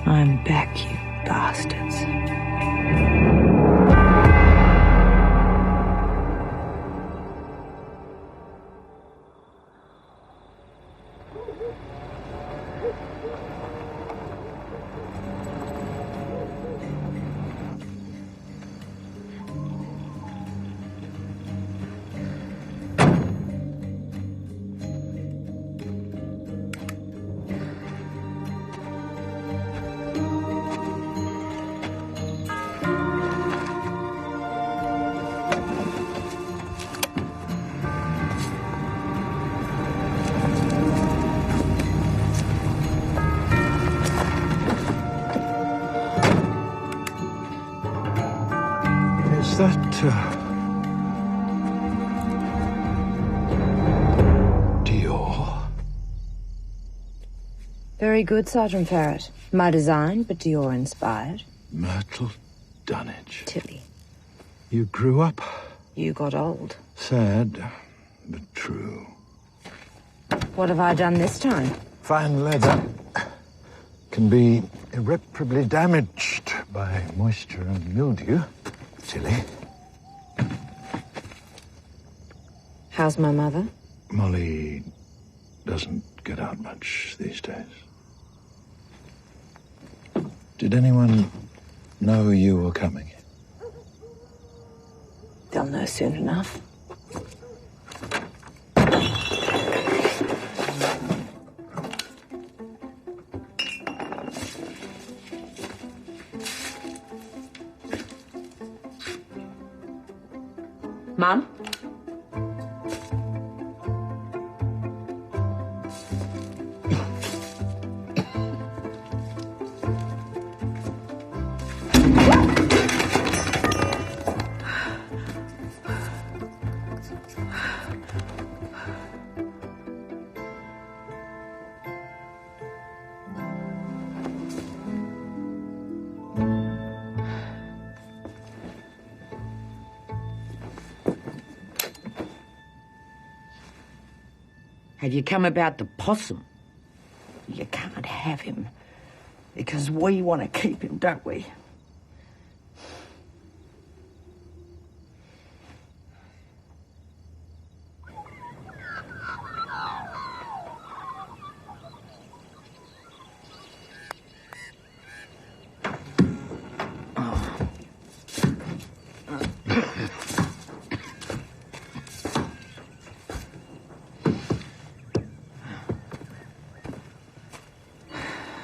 I'm back, you bastards. Is that, Dior? Very good, Sergeant Ferret. My design, but Dior inspired. Myrtle Dunnage. Tilly. You grew up. You got old. Sad, but true. What have I done this time? Fine leather can be irreparably damaged by moisture and mildew. Tilly. How's my mother? Molly doesn't get out much these days. Did anyone know you were coming? They'll know soon enough. Mum? Have you come about the possum? You can't have him, because we want to keep him, don't we?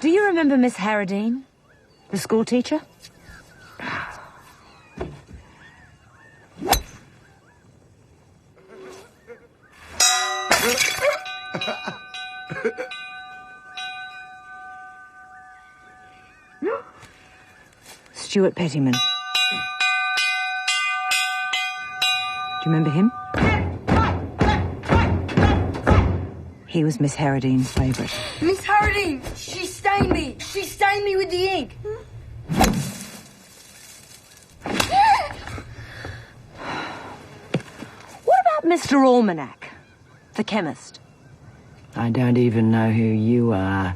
Do you remember Miss Harradine, the school teacher? Stuart Pettyman. Do you remember him? He was Miss Harradine's favourite. Miss Harradine! She stained me! She stained me with the ink! What about Mr. Almanac, the chemist? I don't even know who you are.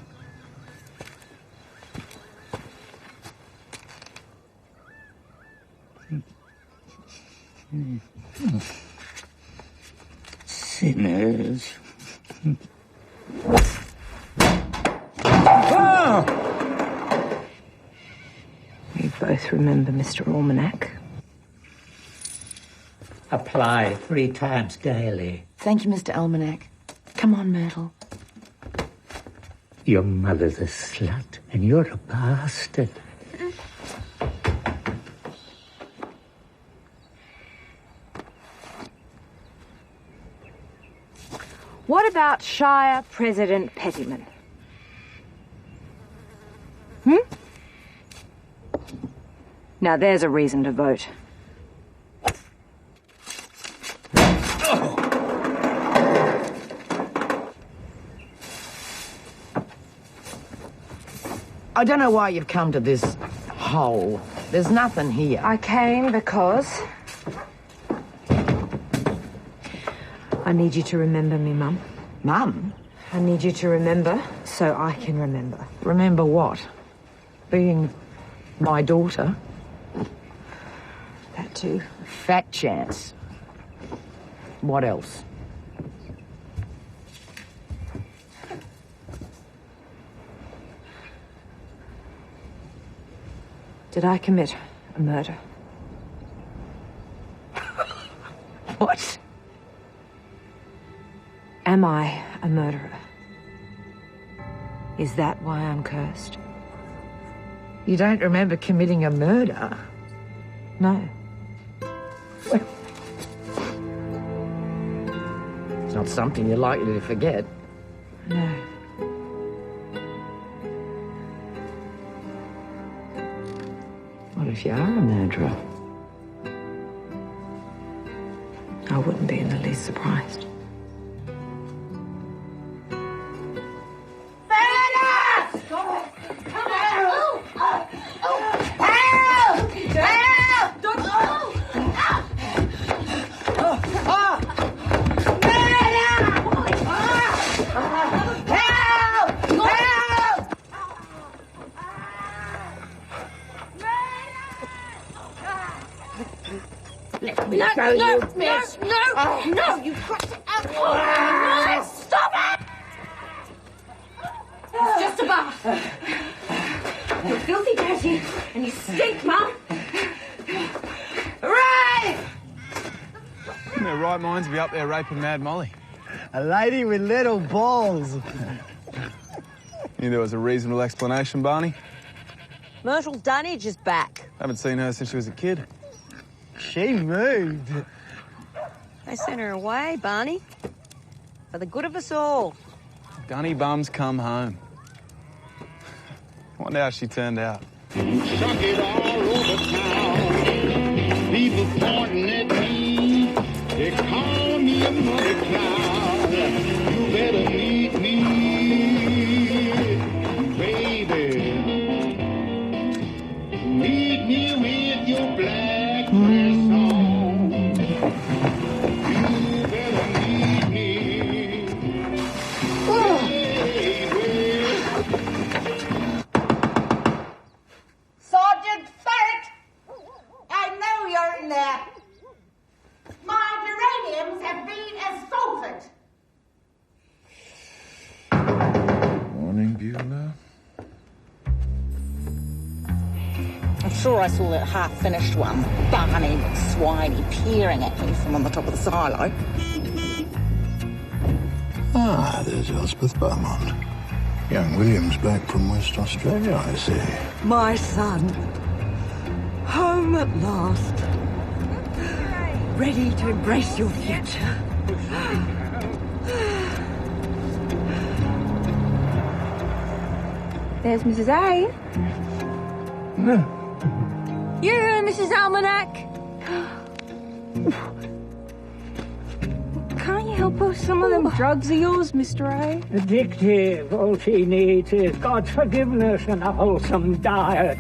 Sinners. We both remember Mr. Almanac. Apply 3 times daily. Thank you, Mr. Almanac. Come on, Myrtle. Your mother's a slut, and you're a bastard. What about Shire President Pettyman? Now there's a reason to vote. I don't know why you've come to this hole. There's nothing here. I came because I need you to remember me, Mum. Mum? I need you to remember so I can remember. Remember what? Being my daughter? That too. Fat chance. What else? Did I commit a murder? What? Am I a murderer? Is that why I'm cursed? You don't remember committing a murder? No. It's not something you're likely to forget. No. What if you are a murderer? I wouldn't be in the least surprised. No, you've got to out. No, stop it! It's just a bath. You're filthy dirty, and you stink, Mum. Hooray! In their right minds be up there raping Mad Molly. A lady with little balls. Knew there was a reasonable explanation, Barney. Myrtle Dunnage is back. Haven't seen her since she was a kid. She moved. They sent her away, Barney. For the good of us all. Gunny bums come home. Wonder how she turned out. Suck it all over town. People pointing at me. They call me a muddy cloud. You better meet me, baby. Meet me with your black dress on. You better meet me, baby. Sergeant Ferret! I know you're in there. My geraniums have been assaulted. Morning, Beulah. I'm sure I saw that half-finished one. Barney McSwiney peering at me from on the top of the silo. Ah, there's Elspeth Beaumont. Young William's back from West Australia, I see. My son. Home at last. Ready to embrace your future. There's Mrs. A. You, Mrs. Almanac. Can't you help her with some of them drugs of yours, Mr. A? Addictive. All she needs is God's forgiveness and a wholesome diet.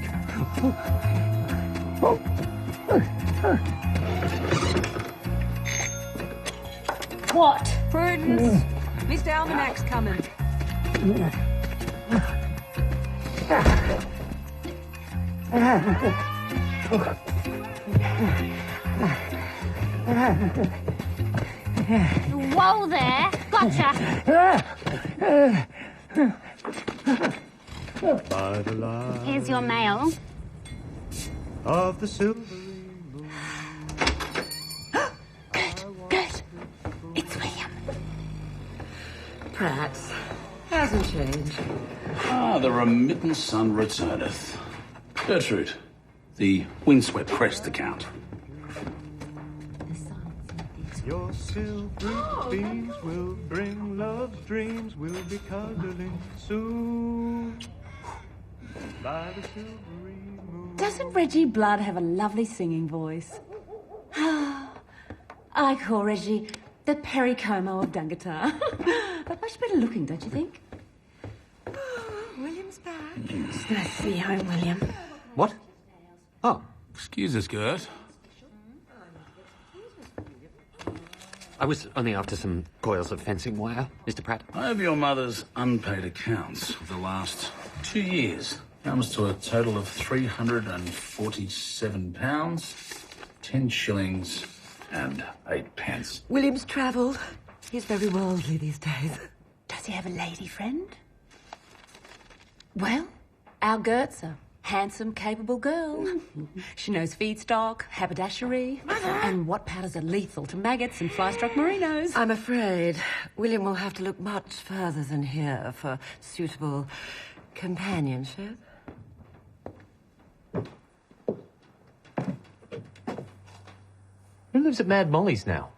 What? Prudence. Mr. Almanac's coming. Whoa there. Gotcha. By the light Here's your mail. of the silvery moon. Good. It's William. Pratt's. Hasn't changed. Ah, the remittance son returneth. Gertrude, the windswept crest account. Your silvery beams will bring love's dreams. We'll be cuddling soon. By the silvery moon. Doesn't Reggie Blood have a lovely singing voice? I call Reggie the Perry Como of Dungatar. But much better looking, don't you think? William's back. It's nice to see you home, William. What? Oh, excuse us, Gert. I was only after some coils of fencing wire, Mr. Pratt. I have your mother's unpaid accounts for the last 2 years. Comes to a total of £347, 10 shillings and 8 pence. William's travelled. He's very worldly these days. Does he have a lady friend? Well, our Gert's a handsome, capable girl. She knows feedstock, haberdashery, and what powders are lethal to maggots and fly-struck merinos. I'm afraid William will have to look much further than here for suitable companionship. Who lives at Mad Molly's now?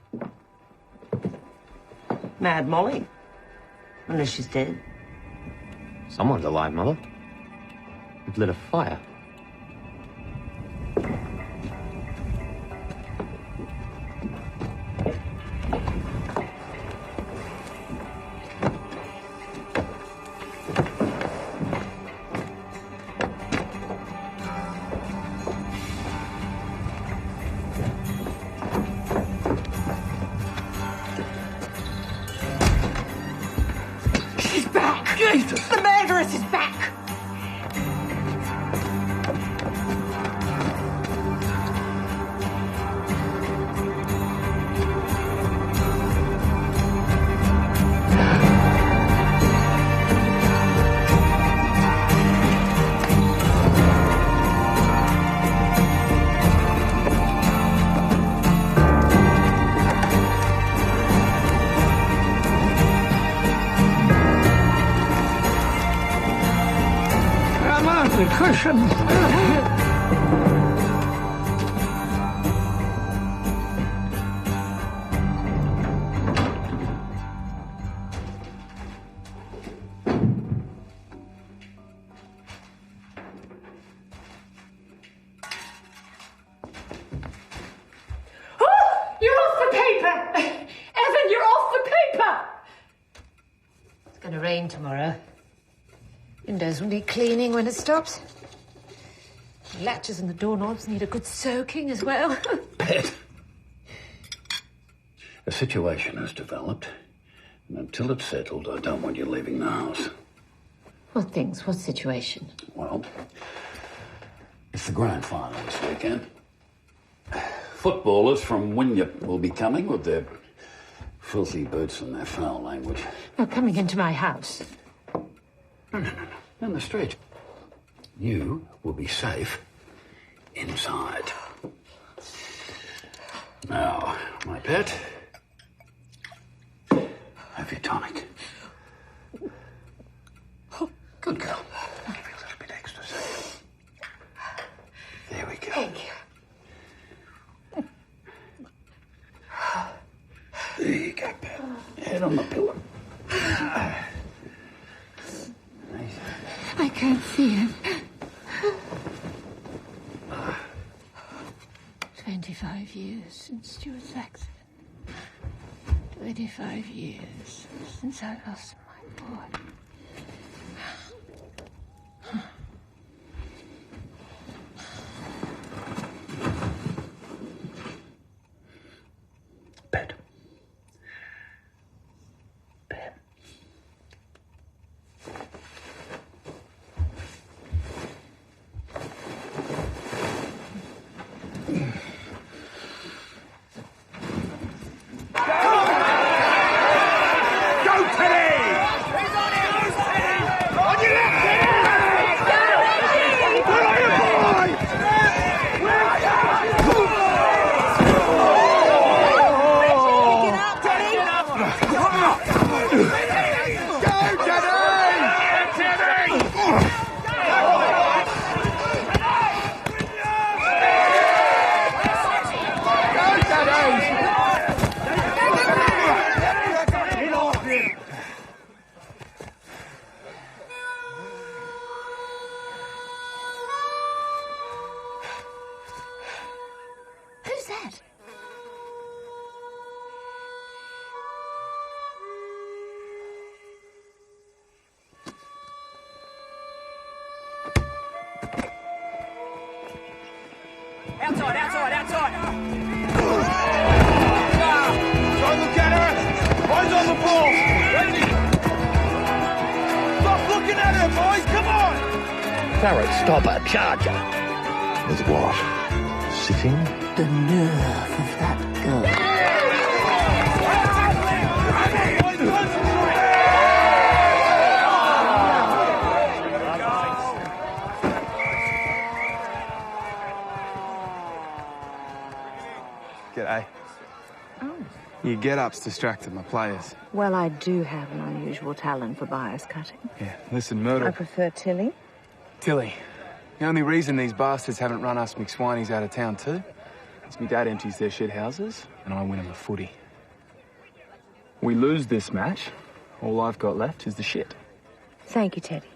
Mad Molly. Unless she's dead. Someone's alive, Mother. We've lit a fire. She's back! Jesus! The murderess is back! The cushion. to rain tomorrow. Windows will need cleaning when it stops. The latches and the doorknobs need a good soaking as well. Pet. A situation has developed, and until it's settled, I don't want you leaving the house. What things? What situation? Well, it's the grand final this weekend. Footballers from Wynyard will be coming with their filthy boots and their foul language. You're coming into my house. No. In the street. You will be safe inside. Now, my pet, have your tonic. Good girl. Give you a little bit extra safe. There we go. Thank you. There you go, pet. Head on the pillow. I can't see him. 25 years since Stuart's accident. 25 years since I lost my boy. Pet. Pet. Who's that? Outside! Don't look at her! Eyes on the ball! Ready? Stop looking at her, boys! Come on! Barrett, stop her. Charge her. With what? Sitting? The nerve of that girl. G'day. Oh. Your get-up's distracted my players. Well, I do have an unusual talent for bias cutting. Yeah, listen, Myrtle. I prefer Tilly. Tilly, the only reason these bastards haven't run us McSwinies out of town too is my dad empties their shit houses and I win them the footy. We lose this match, all I've got left is the shit. Thank you, Teddy.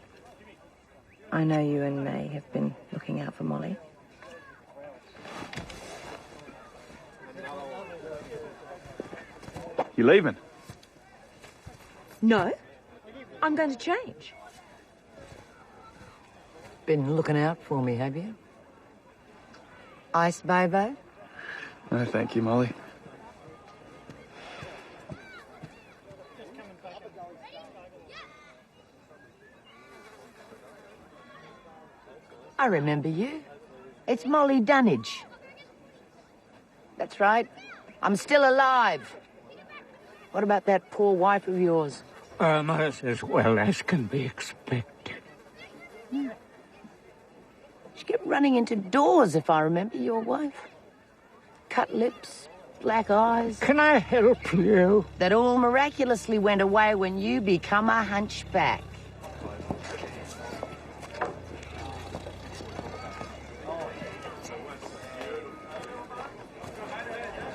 I know you and May have been looking out for Molly. You leaving? No. I'm going to change. Been looking out for me, have you? Ice Bobo? No, thank you, Molly. I remember you. It's Molly Dunnage. That's right. I'm still alive. What about that poor wife of yours? As well as can be expected. She kept running into doors, if I remember, your wife. Cut lips, black eyes. Can I help you? That all miraculously went away when you become a hunchback.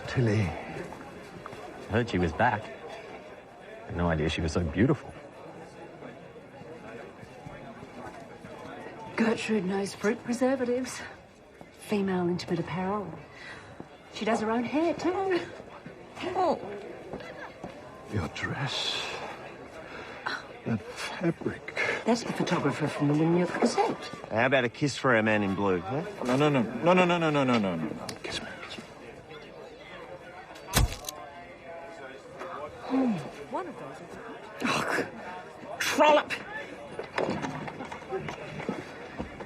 Tilly. I heard she was back. I had no idea she was so beautiful. Gertrude knows fruit preservatives, female intimate apparel. She does her own hair, too. Your dress. That fabric. That's the photographer from the Winyook Gazette. How about a kiss for our man in blue, huh? No. Kiss me. One of those. Oh, trollop!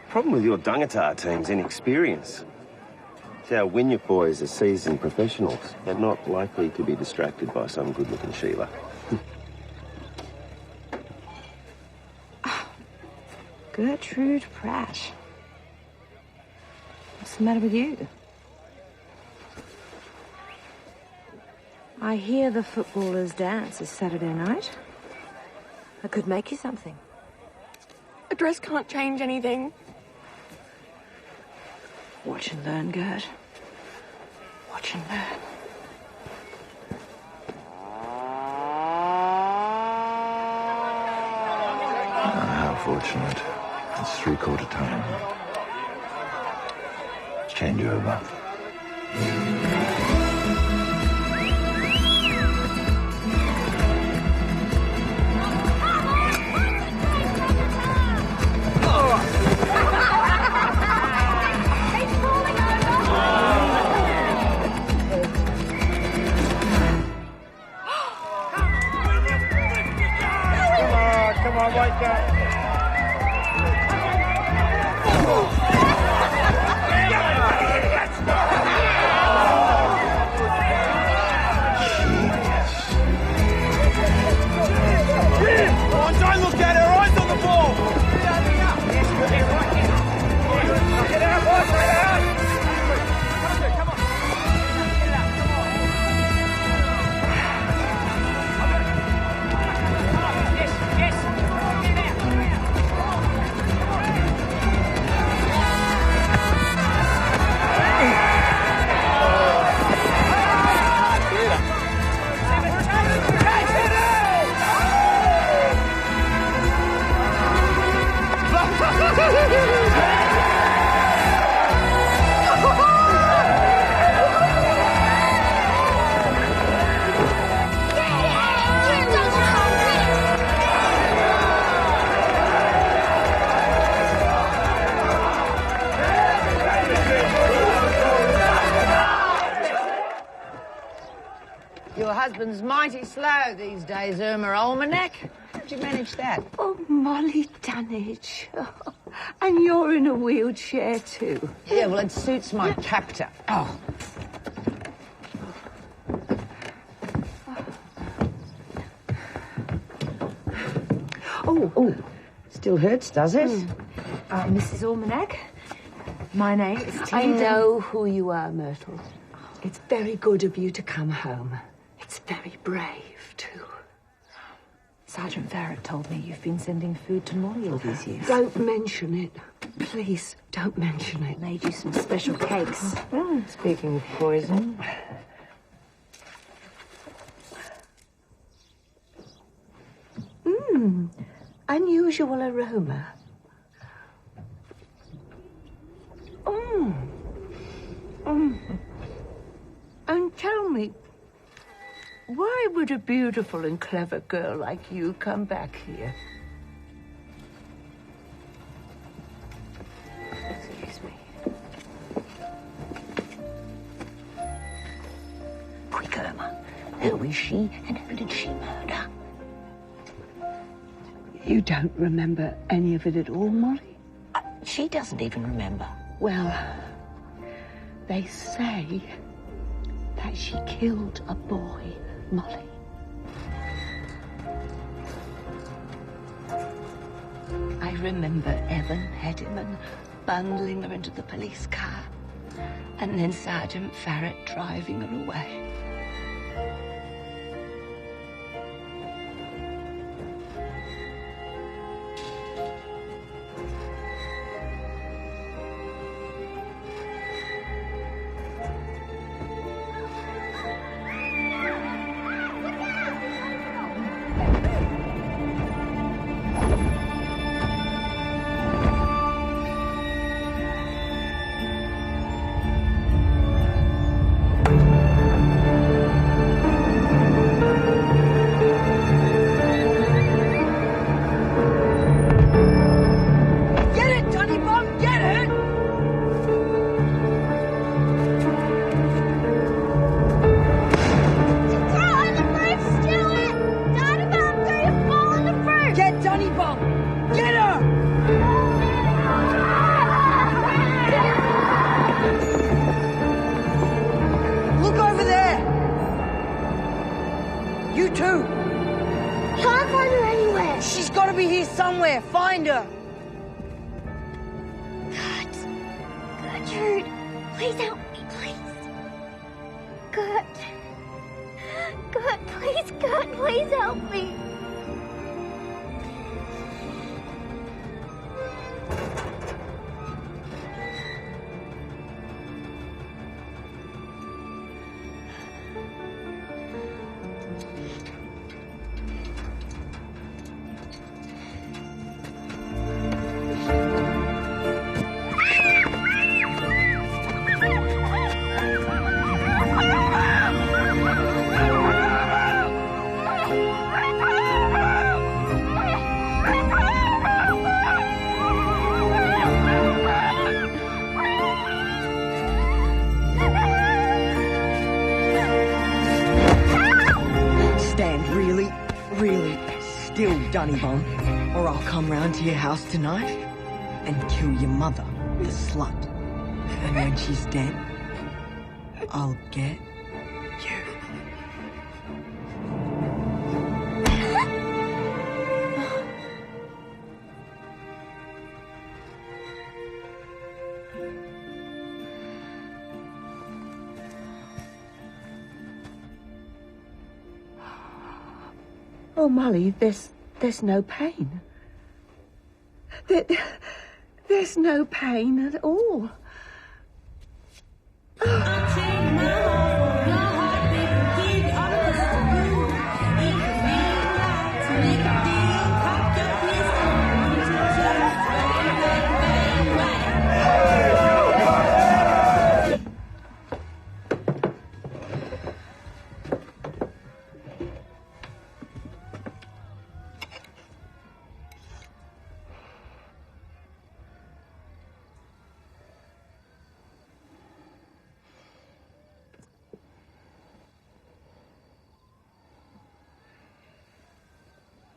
Problem with your Dungatar team's inexperience. It's our Winyook boys are seasoned professionals. They're not likely to be distracted by some good-looking Sheila. Gertrude Pratt. What's the matter with you? I hear the footballers' dance is Saturday night. I could make you something. A dress can't change anything. Watch and learn, Gert. Watch and learn. How fortunate. It's 3/4 time. Change over. Come on, white guy. One time, look at her, eyes on the ball. Get out, boys, get out. Your husband's mighty slow these days, Irma Almanac. How'd you manage that? Oh, Molly Dunnage. Oh, and you're in a wheelchair, too. Yeah, well, it suits my captor. Oh. Oh, still hurts, does it? Mrs. Almanac, my name is Tina. I know who you are, Myrtle. It's very good of you to come home. It's very brave, too. Sergeant Farrett told me you've been sending food to Molly all these years. Don't mention it. Please, don't mention it. Made you some special cakes. Speaking of poison. Unusual aroma. And tell me, why would a beautiful and clever girl like you come back here? Excuse me. Quick, Irma. Who is she and who did she murder? You don't remember any of it at all, Molly? She doesn't even remember. Well, they say that she killed a boy, Molly. I remember Evan Heddiman bundling her into the police car, and then Sergeant Farrett driving her away. too. Can't find her anywhere. She's got to be here somewhere. Find her. Gertrude, please help me, please. Gert, please help me. Bum, or I'll come round to your house tonight and kill your mother, the slut. And when she's dead, I'll get you. Oh, Molly, there's no pain. There's no pain at all.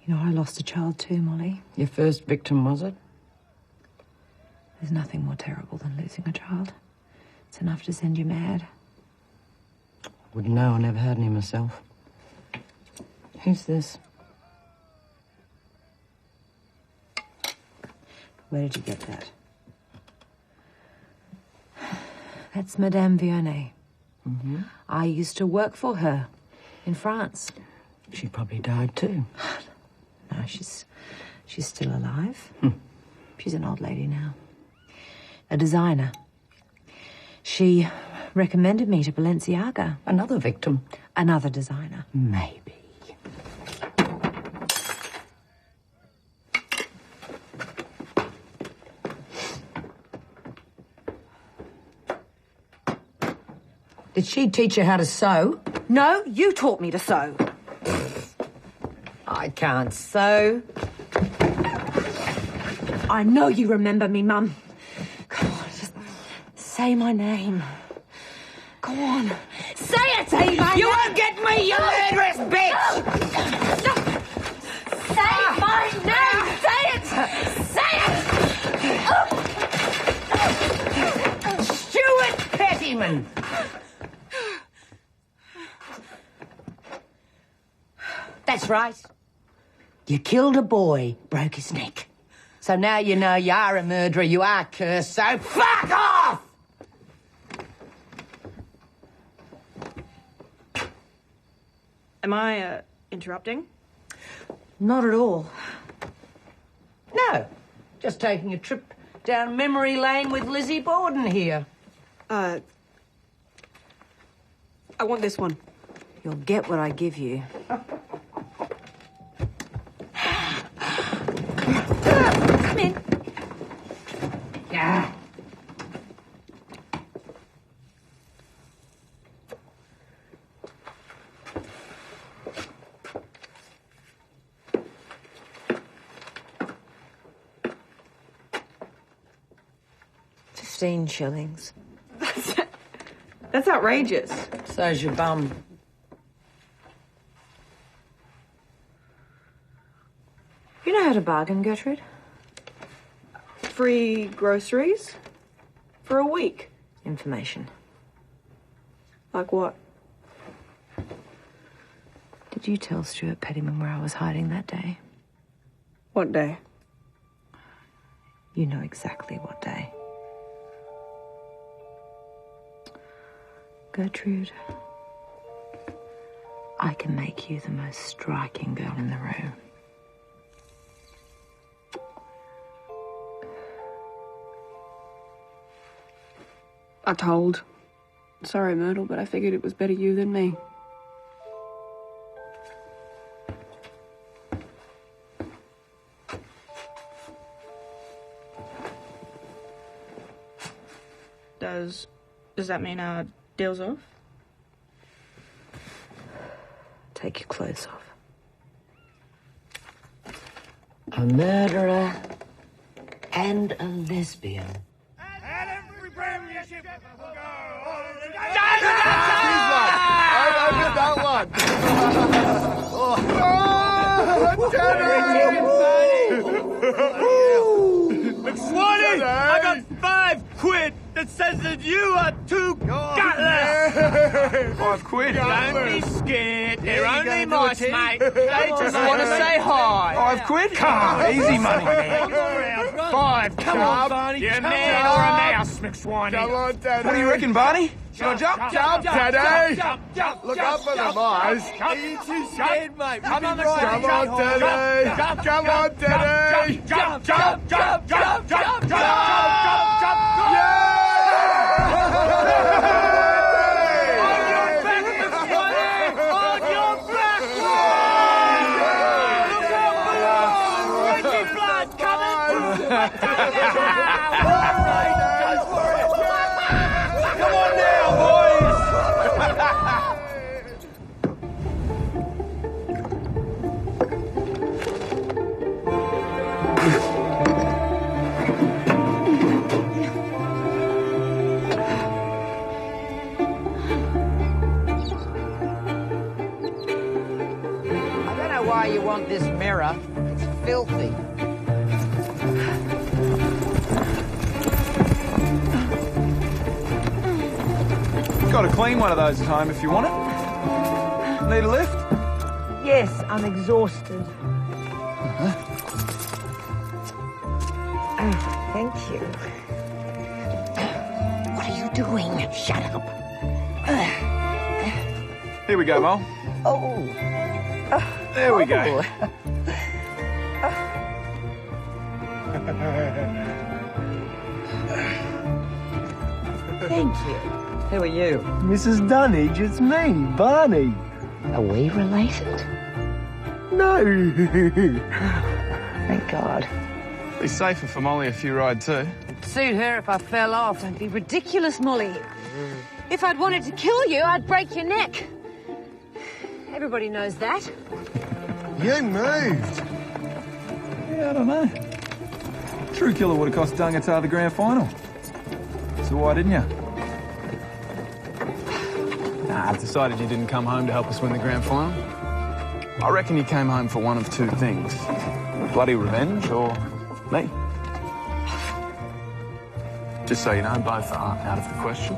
You know, I lost a child too, Molly. Your first victim, was it? There's nothing more terrible than losing a child. It's enough to send you mad. Wouldn't know. I never had any myself. Who's this? Where did you get that? That's Madame Vionnet. Mm-hmm. I used to work for her in France. She probably died too. No, she's still alive. She's an old lady now. A designer. She recommended me to Balenciaga. Another victim. Another designer. Maybe. Did she teach you how to sew? No, you taught me to sew. I can't sew. I know you remember me, Mum. Come on, just say my name. Go on. Say it! Say my name! You won't get me, you murderous bitch! Say my name! Say it! Say it! Stuart Pettyman! That's right. You killed a boy, broke his neck. So now you know you are a murderer, you are cursed, so fuck off! Am I, interrupting? Not at all. No, just taking a trip down memory lane with Lizzie Borden here. I want this one. You'll get what I give you. Come in. Yeah. $15. That's outrageous. So's your bum. You know how to bargain, Gertrude? Free groceries? For a week? Information. Like what? Did did you tell Stuart Pettyman where I was hiding that day? What day? You know exactly what day. Gertrude, I can make you the most striking girl in the room. I told. Sorry, Myrtle, but I figured it was better you than me. Does that mean our deal's off? Take your clothes off. A murderer and a lesbian. McSwaney, I got £5 that says that you are too gutless. £5? Don't be scared. They're only go, mice, Teddy. mate. They just want to say hi. £5? Come on, easy money. 5. Come on, Barney. You're a man or a mouse, McSwaney. Come on, Daddy. What do you reckon, Barney? Should I jump? Jump, Daddy. jump. Look up for the mice. Are you too scared, mate? Come on, Come on, Daddy. Come on, Daddy. Jump. I don't know why you want this mirror. It's filthy. Got a clean one of those at home if you want it. Need a lift? Yes, I'm exhausted. Oh, thank you. What are you doing? Shut up. Here we go, Mo. Oh. There we go. Thank you. Who are you? Mrs. Dunnage, it's me, Barney. Are we related? No. Thank God. Be safer for Molly if you ride too. It'd suit her if I fell off. Don't be ridiculous, Molly. If I'd wanted to kill you, I'd break your neck. Everybody knows that. You moved. Yeah, I don't know. True Killer would have cost Dungatar the grand final. So why didn't you? Nah, I've decided you didn't come home to help us win the grand final. I reckon you came home for one of two things. Bloody revenge or me. Just so you know, both are out of the question.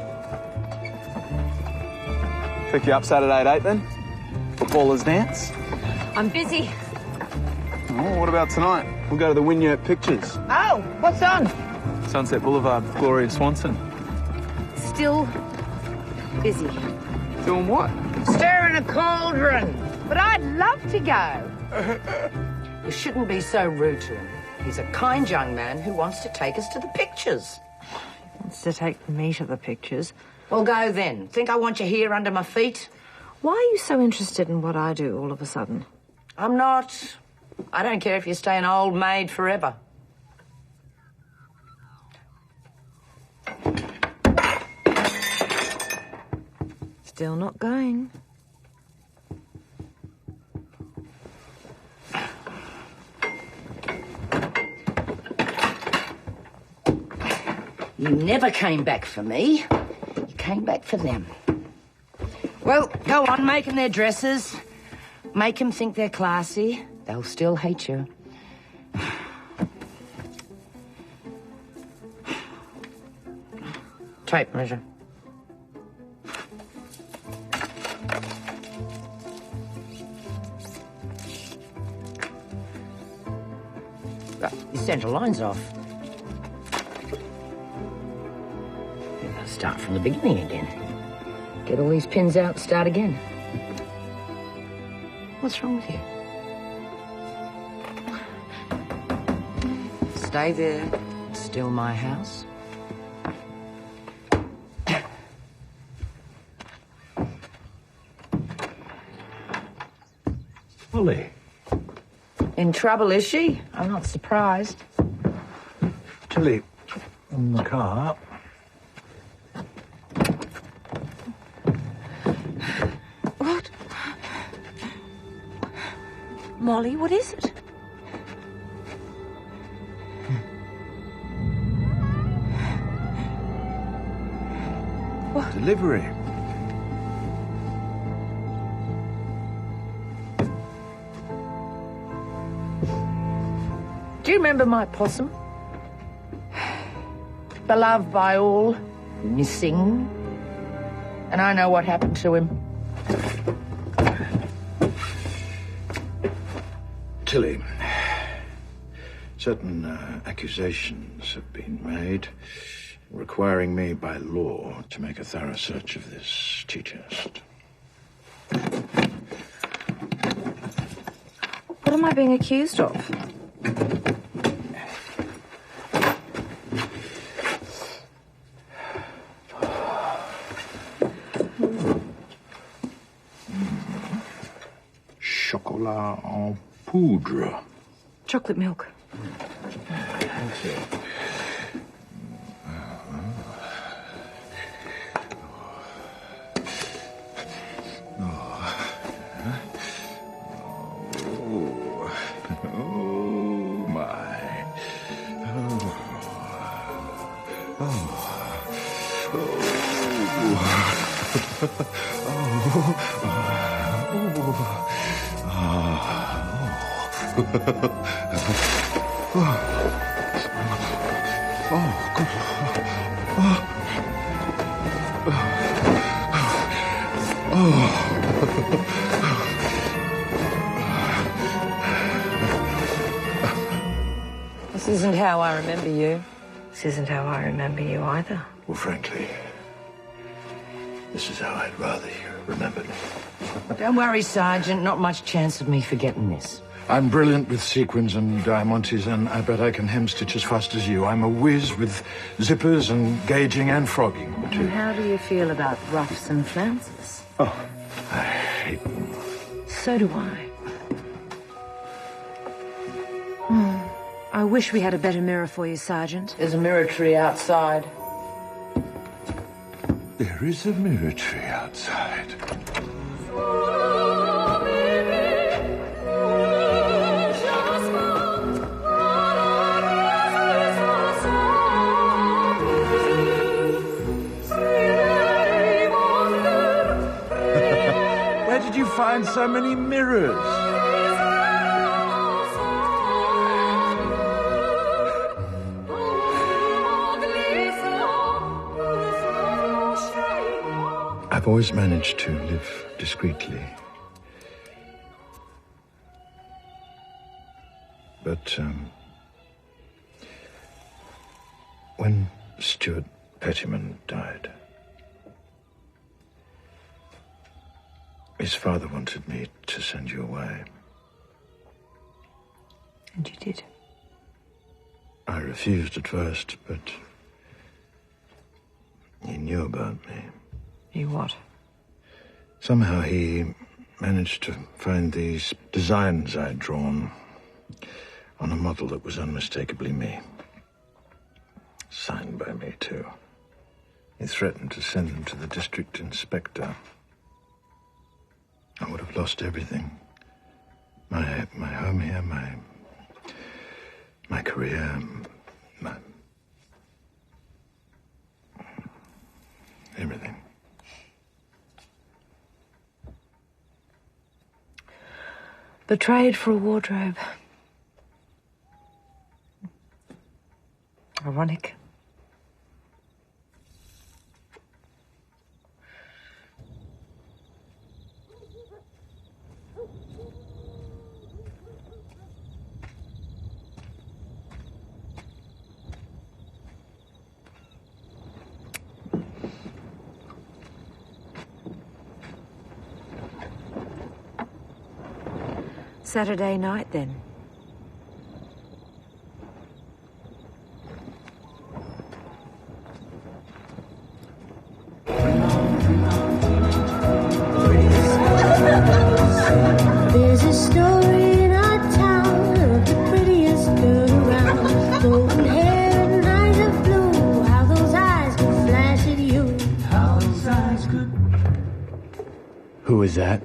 Pick you up Saturday at 8 then? Footballers dance? I'm busy. Oh, what about tonight? We'll go to the Wynyard Pictures. Oh, what's on? Sunset Boulevard, Gloria Swanson. Still busy. Doing what? Stirring a cauldron. But I'd love to go. You shouldn't be so rude to him. He's a kind young man who wants to take us to the pictures. He wants to take me to the pictures. Well, go then. Think I want you here under my feet? Why are you so interested in what I do all of a sudden? I'm not. I don't care if you stay an old maid forever. Still not going. You never came back for me. You came back for them. Well, go on making their dresses. Make them think they're classy. They'll still hate you. Tape measure. Got your central line's off. Start from the beginning again. Get all these pins out and start again. What's wrong with you? Stay there. It's still my house. Molly. In trouble, is she? I'm not surprised. Tilly, in the car. What? Molly, what is it? What? Delivery. Do you remember my possum? Beloved by all, missing. And I know what happened to him. Tilly, certain accusations have been made requiring me by law to make a thorough search of this tea chest. What am I being accused of? Chocolat en poudre. Chocolate milk. Thank you. Oh, my. This isn't how I remember you. This isn't how I remember you either. Well, frankly, this is how I'd rather you remembered me. Don't worry, Sergeant. Not much chance of me forgetting this. I'm brilliant with sequins and diamantes, and I bet I can hem-stitch as fast as you. I'm a whiz with zippers and gauging and frogging. And how do you feel about ruffs and flounces? Oh, I hate them. So do I. I wish we had a better mirror for you, Sergeant. There's a mirror tree outside. There is a mirror tree outside. Where did you find so many mirrors? I've always managed to live discreetly. But, when Stuart Pettyman died, his father wanted me to send you away. And you did. I refused at first, but he knew about me. You what? Somehow he managed to find these designs I'd drawn on a model that was unmistakably me. Signed by me, too. He threatened to send them to the district inspector. I would have lost everything. My home here, my career, everything. Betrayed for a wardrobe. Ironic. Saturday night, then. There's a story in our town of the prettiest girl around. Golden hair and eyes of blue. How those eyes could flash at you. How those eyes could. Who is that?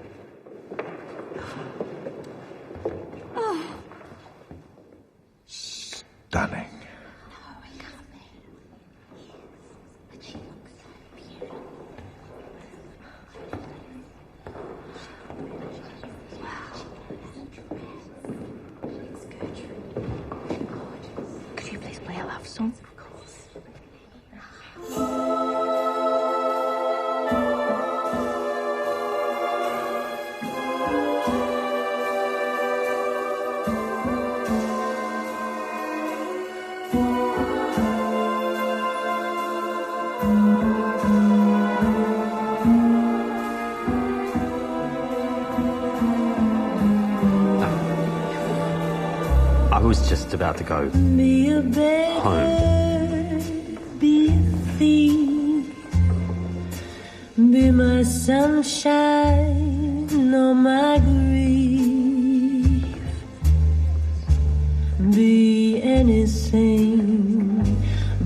Stunning. Could you please play a love song? I was just about to go Be a beggar, home. be a thief, be my sunshine or my grief, be anything,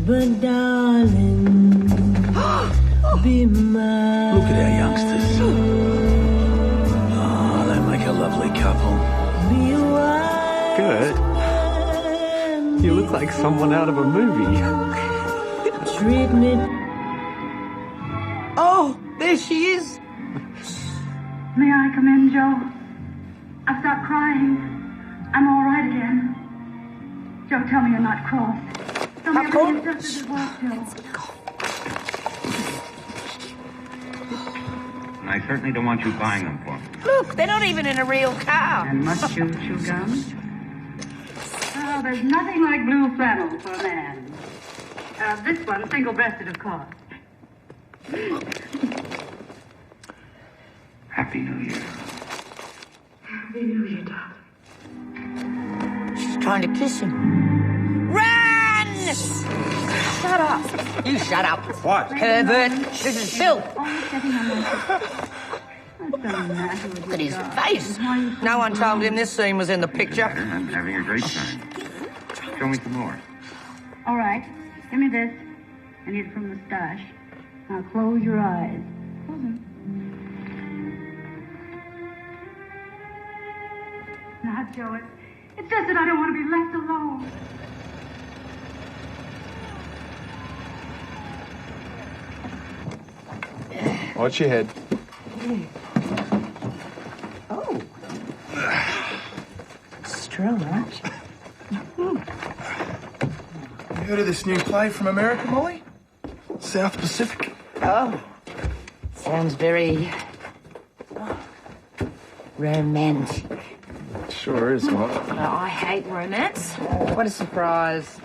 but darling, be my. Look at our youngsters. Oh, they make a lovely couple. Be a Good. You look like someone out of a movie. treat me. Oh, there she is. May I come in, Joe? I've stopped crying. I'm all right again. Joe, tell me you're not cross. Tell me everything is just as it was, Joe. I certainly don't want you buying them for me. Look, they're not even in a real car. And must you chew gum? Oh, there's nothing like blue flannel for a man. This one, single-breasted, of course. Happy New Year. Happy New Year, darling. She's trying to kiss him. Run! Shut up. You shut up. What? Pervert. This is Phil. Look at his face. No one told him this scene was in the picture. I'm having a great time. Show me some more. All right, give me this. I need it from the stash. Now close your eyes. Close them. Now, Joe, it's just that I don't want to be left alone. Watch your head. Oh. Strong, aren't you? You heard of this new play from America, Molly? South Pacific. Oh. Sounds very romantic. Sure is, Molly. Oh, I hate romance. What a surprise.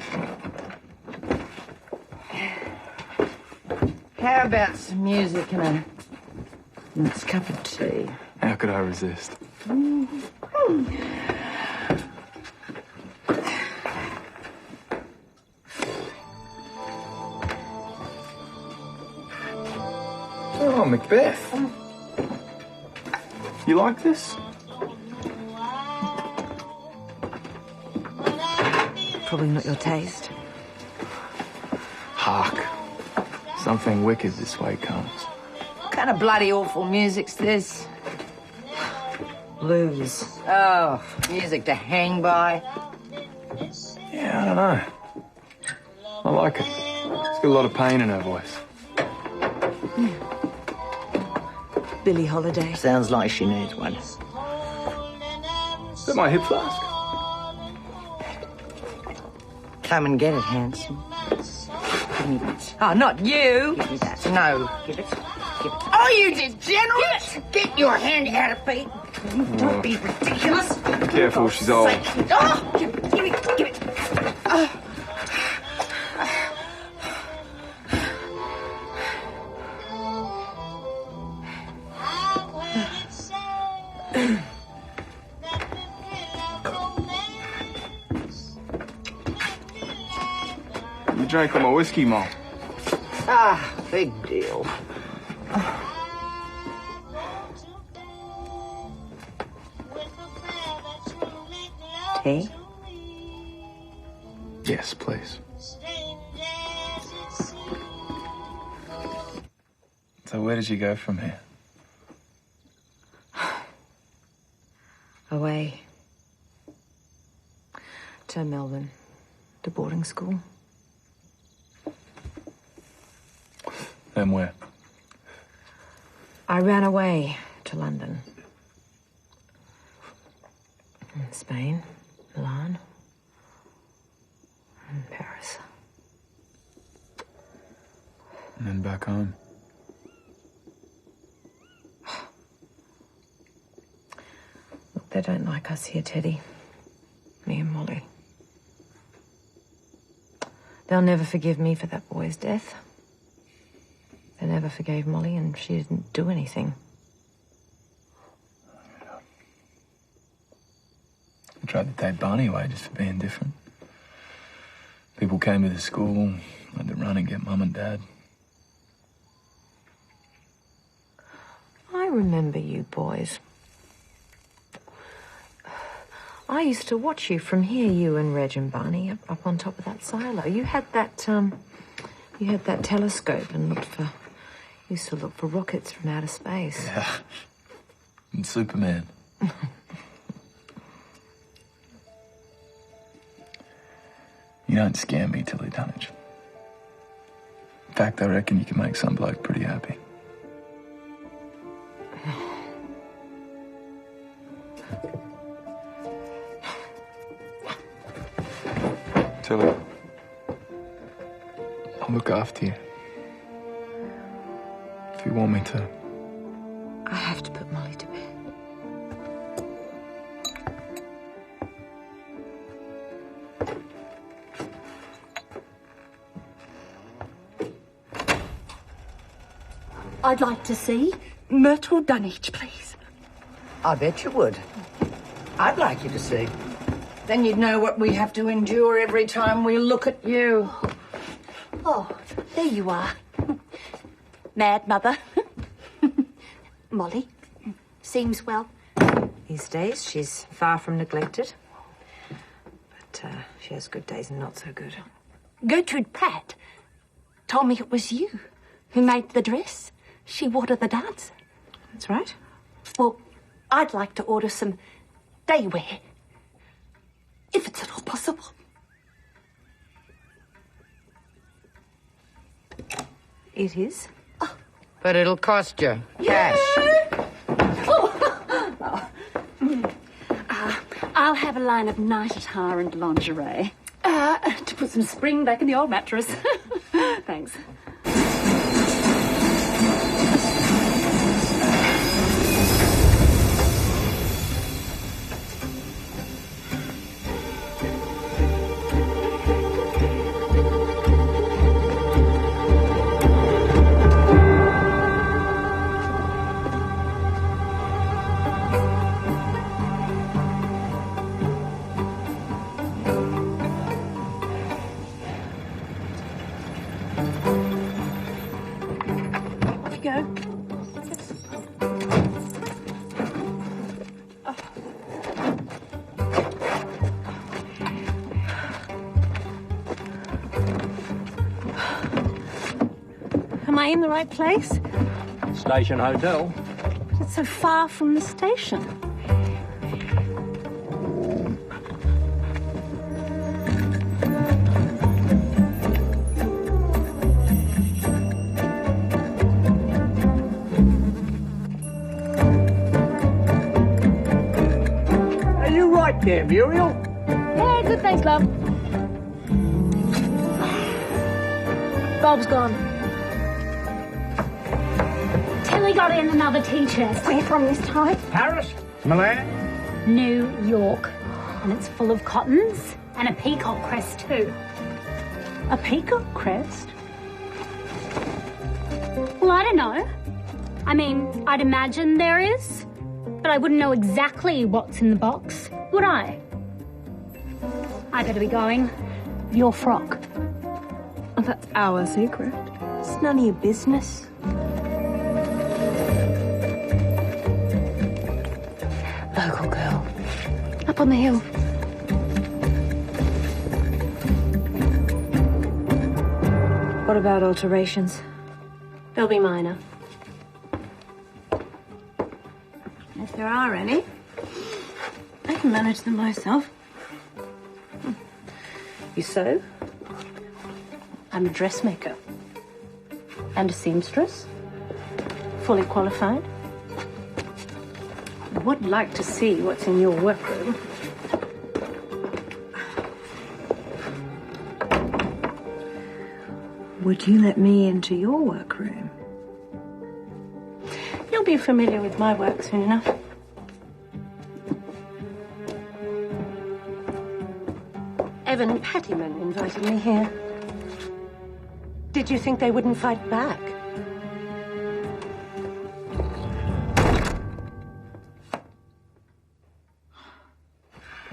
How about some music and a nice cup of tea? How could I resist? Oh, Macbeth. You like this? Probably not your taste. Hark. Something wicked this way comes. What kind of bloody awful music's this? Blues. Oh, music to hang by. Yeah, I don't know. I like it. It's got a lot of pain in her voice. Billie Holiday. Sounds like she needs one. Is that my hip flask? Come and get it, handsome. Give me that. Oh, not you. Give me that. No. Give it. Give it. Oh, you degenerate! Get your hand out of me. Don't be ridiculous. Be careful, she's old. Oh, give it. Give it. Give it. drank all my whiskey, Mom. Ah, big deal. Tea? Yes, please. So where did you go from here? Away. To Melbourne. To boarding school. Then where? I ran away to London. Spain, Milan, and Paris. And then back home. Look, they don't like us here, Teddy. Me and Molly. They'll never forgive me for that boy's death. They never forgave Molly, and she didn't do anything. I tried to take Barney away just for being different. People came to the school, had to run and get Mum and Dad. I remember you boys. I used to watch you from here, you and Reg and Barney, up on top of that silo. You had that telescope and used to look for rockets from outer space. Yeah. And Superman. You don't scare me, Tilly Dunnage. In fact, I reckon you can make some bloke pretty happy. Tilly, I'll look after you. If you want me to. I have to put Molly to bed. I'd like to see Myrtle Dunnage, please. I bet you would. I'd like you to see. Then you'd know what we have to endure every time we look at you. Oh, there you are. Mad mother. Molly, seems well. These days, she's far from neglected. But she has good days and not so good. Gertrude Pratt told me it was you who made the dress she wore to the dance. That's right. Well, I'd like to order some day wear, if it's at all possible. It is. But it'll cost you cash. I'll have a line of night attire and lingerie. To put some spring back in the old mattress. Thanks. Am I in the right place? Station Hotel. It's so far from the station. Are you right there, Muriel? Yeah, good, thanks, love. Bob's gone. Tilly got in another tea chest. Where from this time? Paris? Milan? New York. And it's full of cottons and a peacock crest too. A peacock crest? Well, I don't know. I mean, I'd imagine there is, but I wouldn't know exactly what's in the box, would I? I better be going. Your frock. Well, that's our secret. It's none of your business. Local girl. Up on the hill. What about alterations? They'll be minor. If there are any, I can manage them myself. You sew? I'm a dressmaker. And a seamstress. Fully qualified. I would like to see what's in your workroom. Would you let me into your workroom? You'll be familiar with my work soon enough. Evan Pettyman invited me here. Did you think they wouldn't fight back?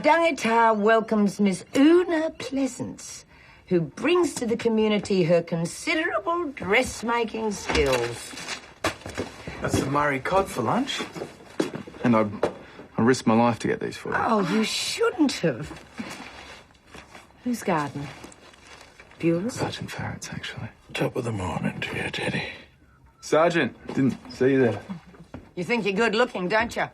Dungatar welcomes Miss Una Pleasance, who brings to the community her considerable dressmaking skills. That's the Murray cod for lunch. And I risked my life to get these for you. Oh, you shouldn't have. Whose garden? Buell's? Sergeant Farrett's, actually. Top of the morning to you, Teddy. Sergeant, didn't see you there. You think you're good looking, don't you?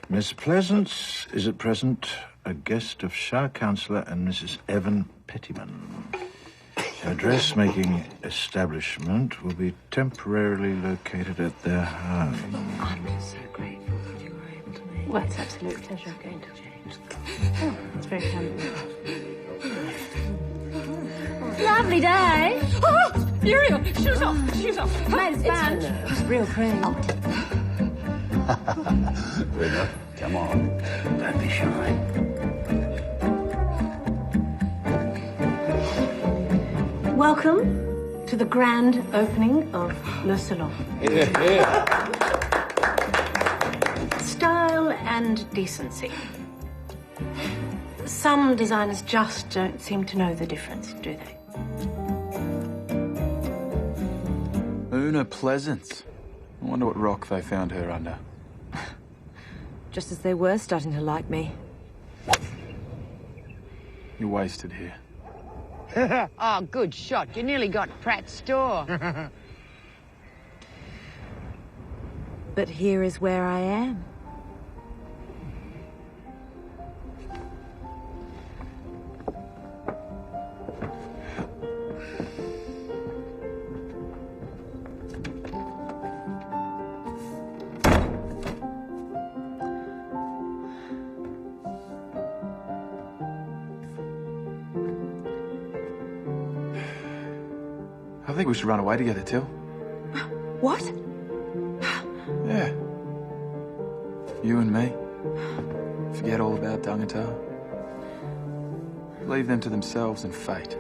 Miss Pleasance is at present a guest of Shire Councillor and Mrs. Evan Pettyman. Her dressmaking establishment will be temporarily located at their home. I'm so grateful that you were able to make Well, it's an absolute pleasure going to James. Oh, it's very kind of you. Lovely day. Oh, Muriel, shoes off, shoes off. Made a sponge. It's real cream. Rinna, come on. Don't be shy. Welcome to the grand opening of Le Salon. Style and decency. Some designers just don't seem to know the difference, do they? Una Pleasance. I wonder what rock they found her under. Just as they were starting to like me. You're wasted here. Oh, good shot. You nearly got Pratt's store. But here is where I am. I think we should run away together, Till. What? Yeah. You and me. Forget all about Dungatar. Leave them to themselves and fate.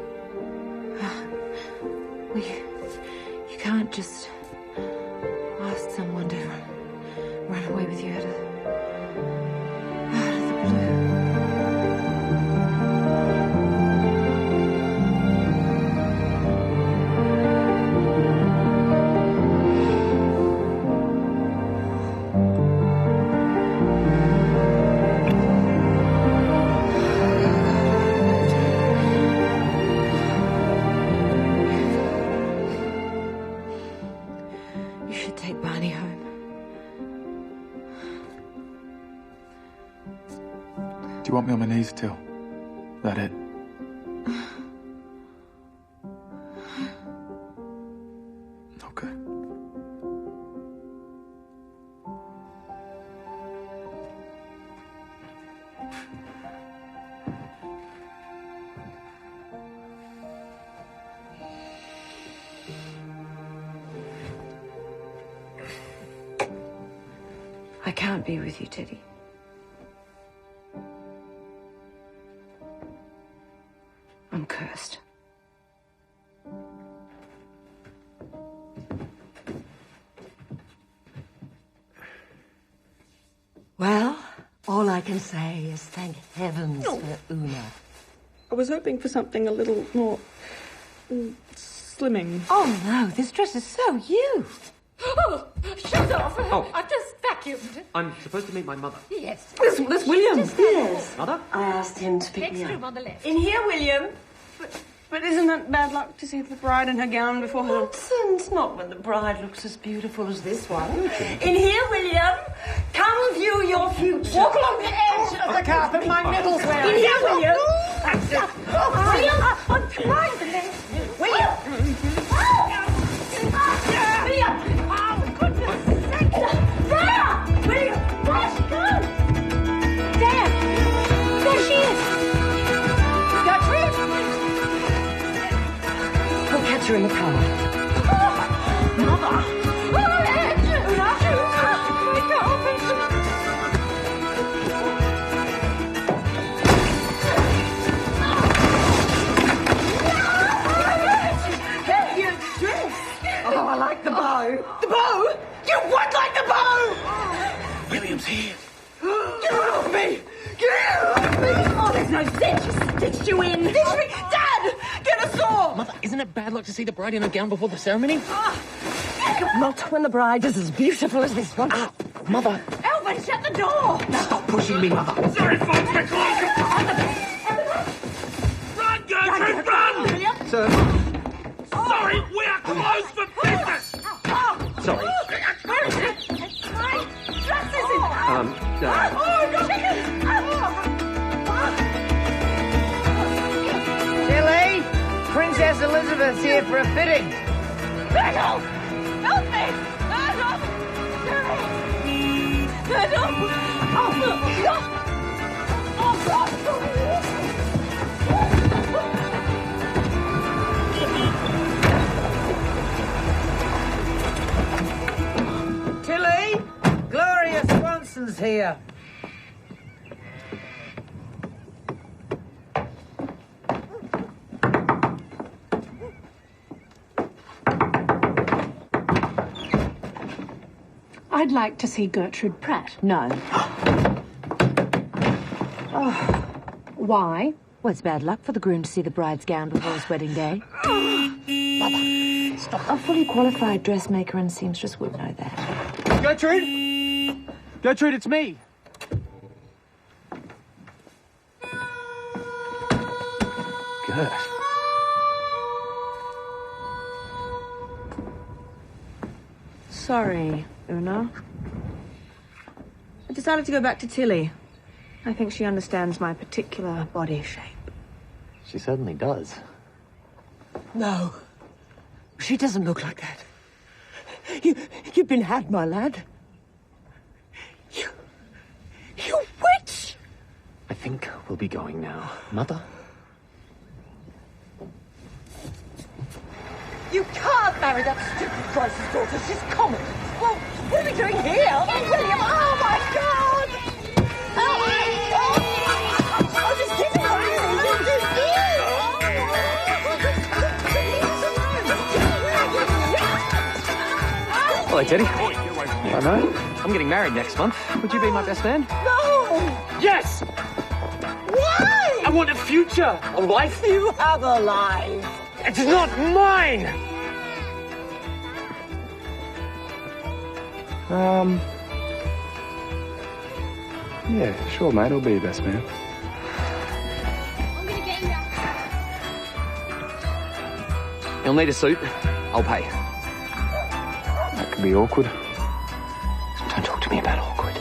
You can't just ask someone to run away with you out of the blue. You should take Barney home. Do you want me on my knees, Till? That it? Okay. I can't be with you, Teddy. I'm cursed. Well, All I can say is thank heavens for Una. I was hoping for something a little more slimming. Oh no, this dress is so you. Oh, shut off! Oh. I've just vacuumed. I'm supposed to meet my mother. Yes. That's William. Yes. Mother? I asked him to pick Next me room up. on the left. In here, William. But isn't it bad luck to see the bride in her gown before her? Nonsense, not when the bride looks as beautiful as this one. In here, William. Come view your future. Walk along the edge of the carpet, my middle's wearing. In here, William. William, I'm trying to let William! William! Oh, goodness sake! There! William, where's she gone? There! There she is! Gertrude! We'll catch her in the car. Mother! Oh, I like the bow. The bow? You would like the bow! William's here. Get off me! Get off me! Oh, there's no sense. She stitched you in. Stitched me? Dad! Get a saw! Mother, isn't it bad luck to see the bride in her gown before the ceremony? Not when the bride is as beautiful as this one. Mother. Elvin, shut the door! Stop pushing me, Mother. Sorry, folks, we're closed. Run, Gertrude, run! William? Sir. Sorry, we are closed for business. Sorry. Where is it? It's my dress is in. Oh, Chicken! Tilly, Princess Elizabeth's here for a fitting. Myrtle! Help me! Myrtle! Myrtle! Oh, God! Oh, God! Tilly, Gloria Swanson's here. I'd like to see Gertrude Pratt. No. Why? Well, it's bad luck for the groom to see the bride's gown before his wedding day. Mother, stop. A fully qualified dressmaker and seamstress would know that. Gertrude? Gertrude, it's me. Gert. Sorry, Una. I decided to go back to Tilly. I think she understands my particular body shape. She certainly does. No. She doesn't look like that. You've been had, my lad. You witch! I think we'll be going now. Mother? You can't marry that stupid Bryce's daughter. She's common. Well, what are we doing here? Oh, William, oh, my God! Oh, my God! Oh, just keep it Hello, Teddy. Hello. I'm getting married next month. Would you be my best man? No! Yes! Why? I want a future, a life. You have a life. It's not mine! Yeah, sure, mate. I'll be your best man. I'm gonna get you. You'll need a suit. I'll pay. That could be awkward. Don't talk to me about awkward.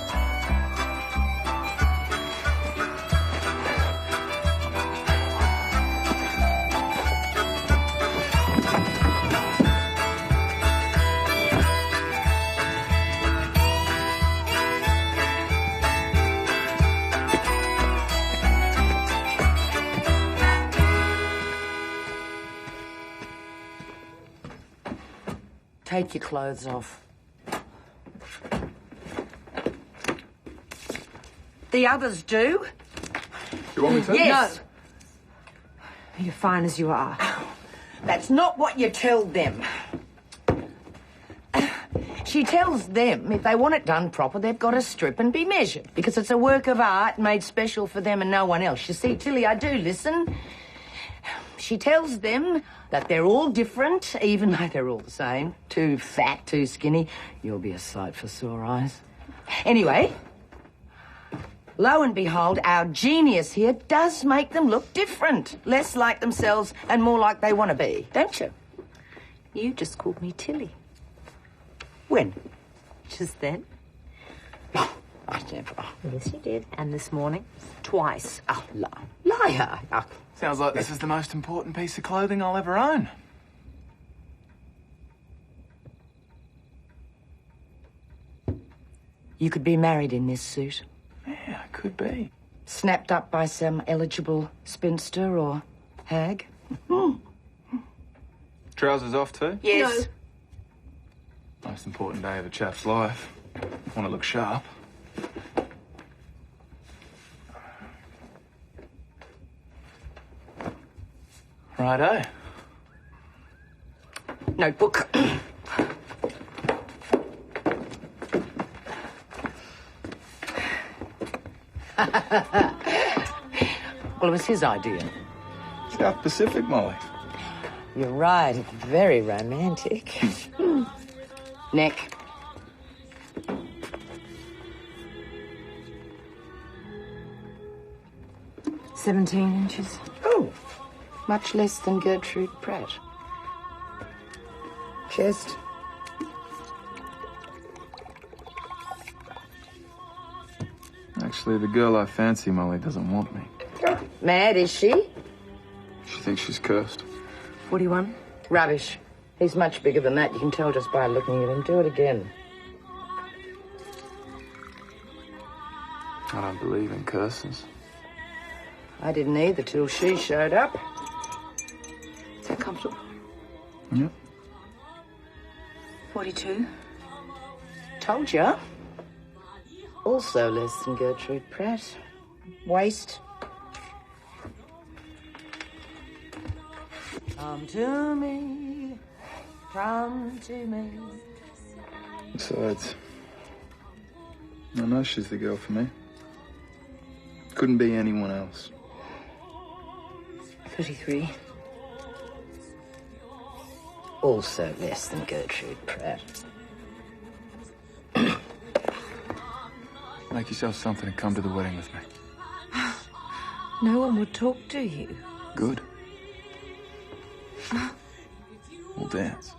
Take your clothes off. The others do? You want me to? Yes. You're fine as you are. That's not what you told them. She tells them if they want it done proper, they've got to strip and be measured because it's a work of art made special for them and no one else. You see, Tilly, I do listen. She tells them that they're all different, even though they're all the same. Too fat, too skinny. You'll be a sight for sore eyes. Anyway, lo and behold, our genius here does make them look different. Less like themselves and more like they want to be, don't you? You just called me Tilly. When? Just then. I never. Yes, you did. And this morning, twice. Oh, liar. Oh. Sounds like this is the most important piece of clothing I'll ever own. You could be married in this suit. Yeah, could be. Snapped up by some eligible spinster or hag. Trousers off too? Yes. Most important day of a chap's life. Want to look sharp. Righto. Notebook. Well, it was his idea. South Pacific, Molly. You're right. It's very romantic. Neck. $17 Oh, much less than Gertrude Pratt. Chest. Actually, the girl I fancy, Molly, doesn't want me. Mad, is she? She thinks she's cursed. 41. Rubbish. He's much bigger than that. You can tell just by looking at him. Do it again. I don't believe in curses. I didn't either till she showed up. Is that comfortable? Yep. 42. Told ya. Also less than Gertrude Pratt. Waist. Come to me. Come to me. Besides, I know she's the girl for me. Couldn't be anyone else. 33. Also less than Gertrude Pratt. Make yourself something and come to the wedding with me. No one would talk to you. Good. We'll dance.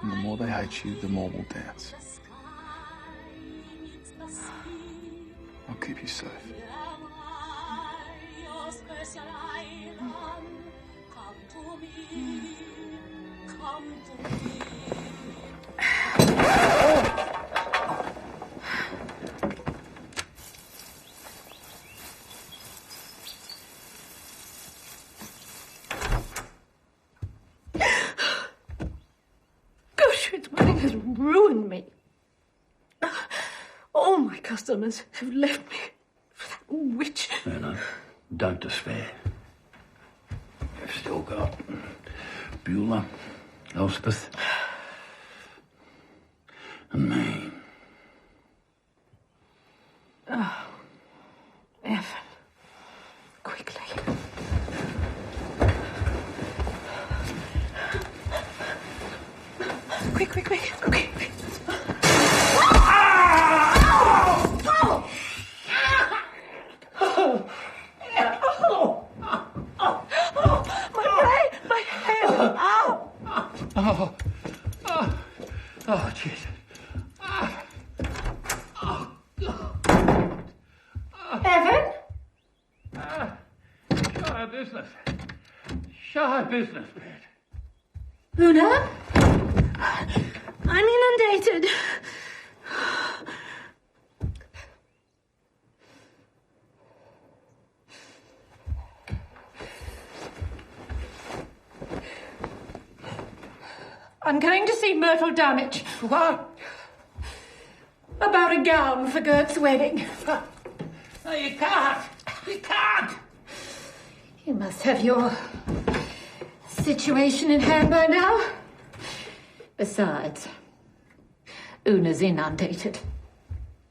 And the more they hate you, the more we'll dance. I'll keep you safe. Gertrude's wedding has ruined me. All my customers have left me for that witch. No, don't despair. You've still got Beulah, Elspeth, and me. Oh, Evan. Quickly. Quick. My head. Oh, Jesus. Evan? Show her business. Una? I'm inundated. I'm going to see Myrtle Damage. What? About a gown for Gert's wedding. No, you can't. You can't. You must have your situation in hand by now. Besides, Una's inundated.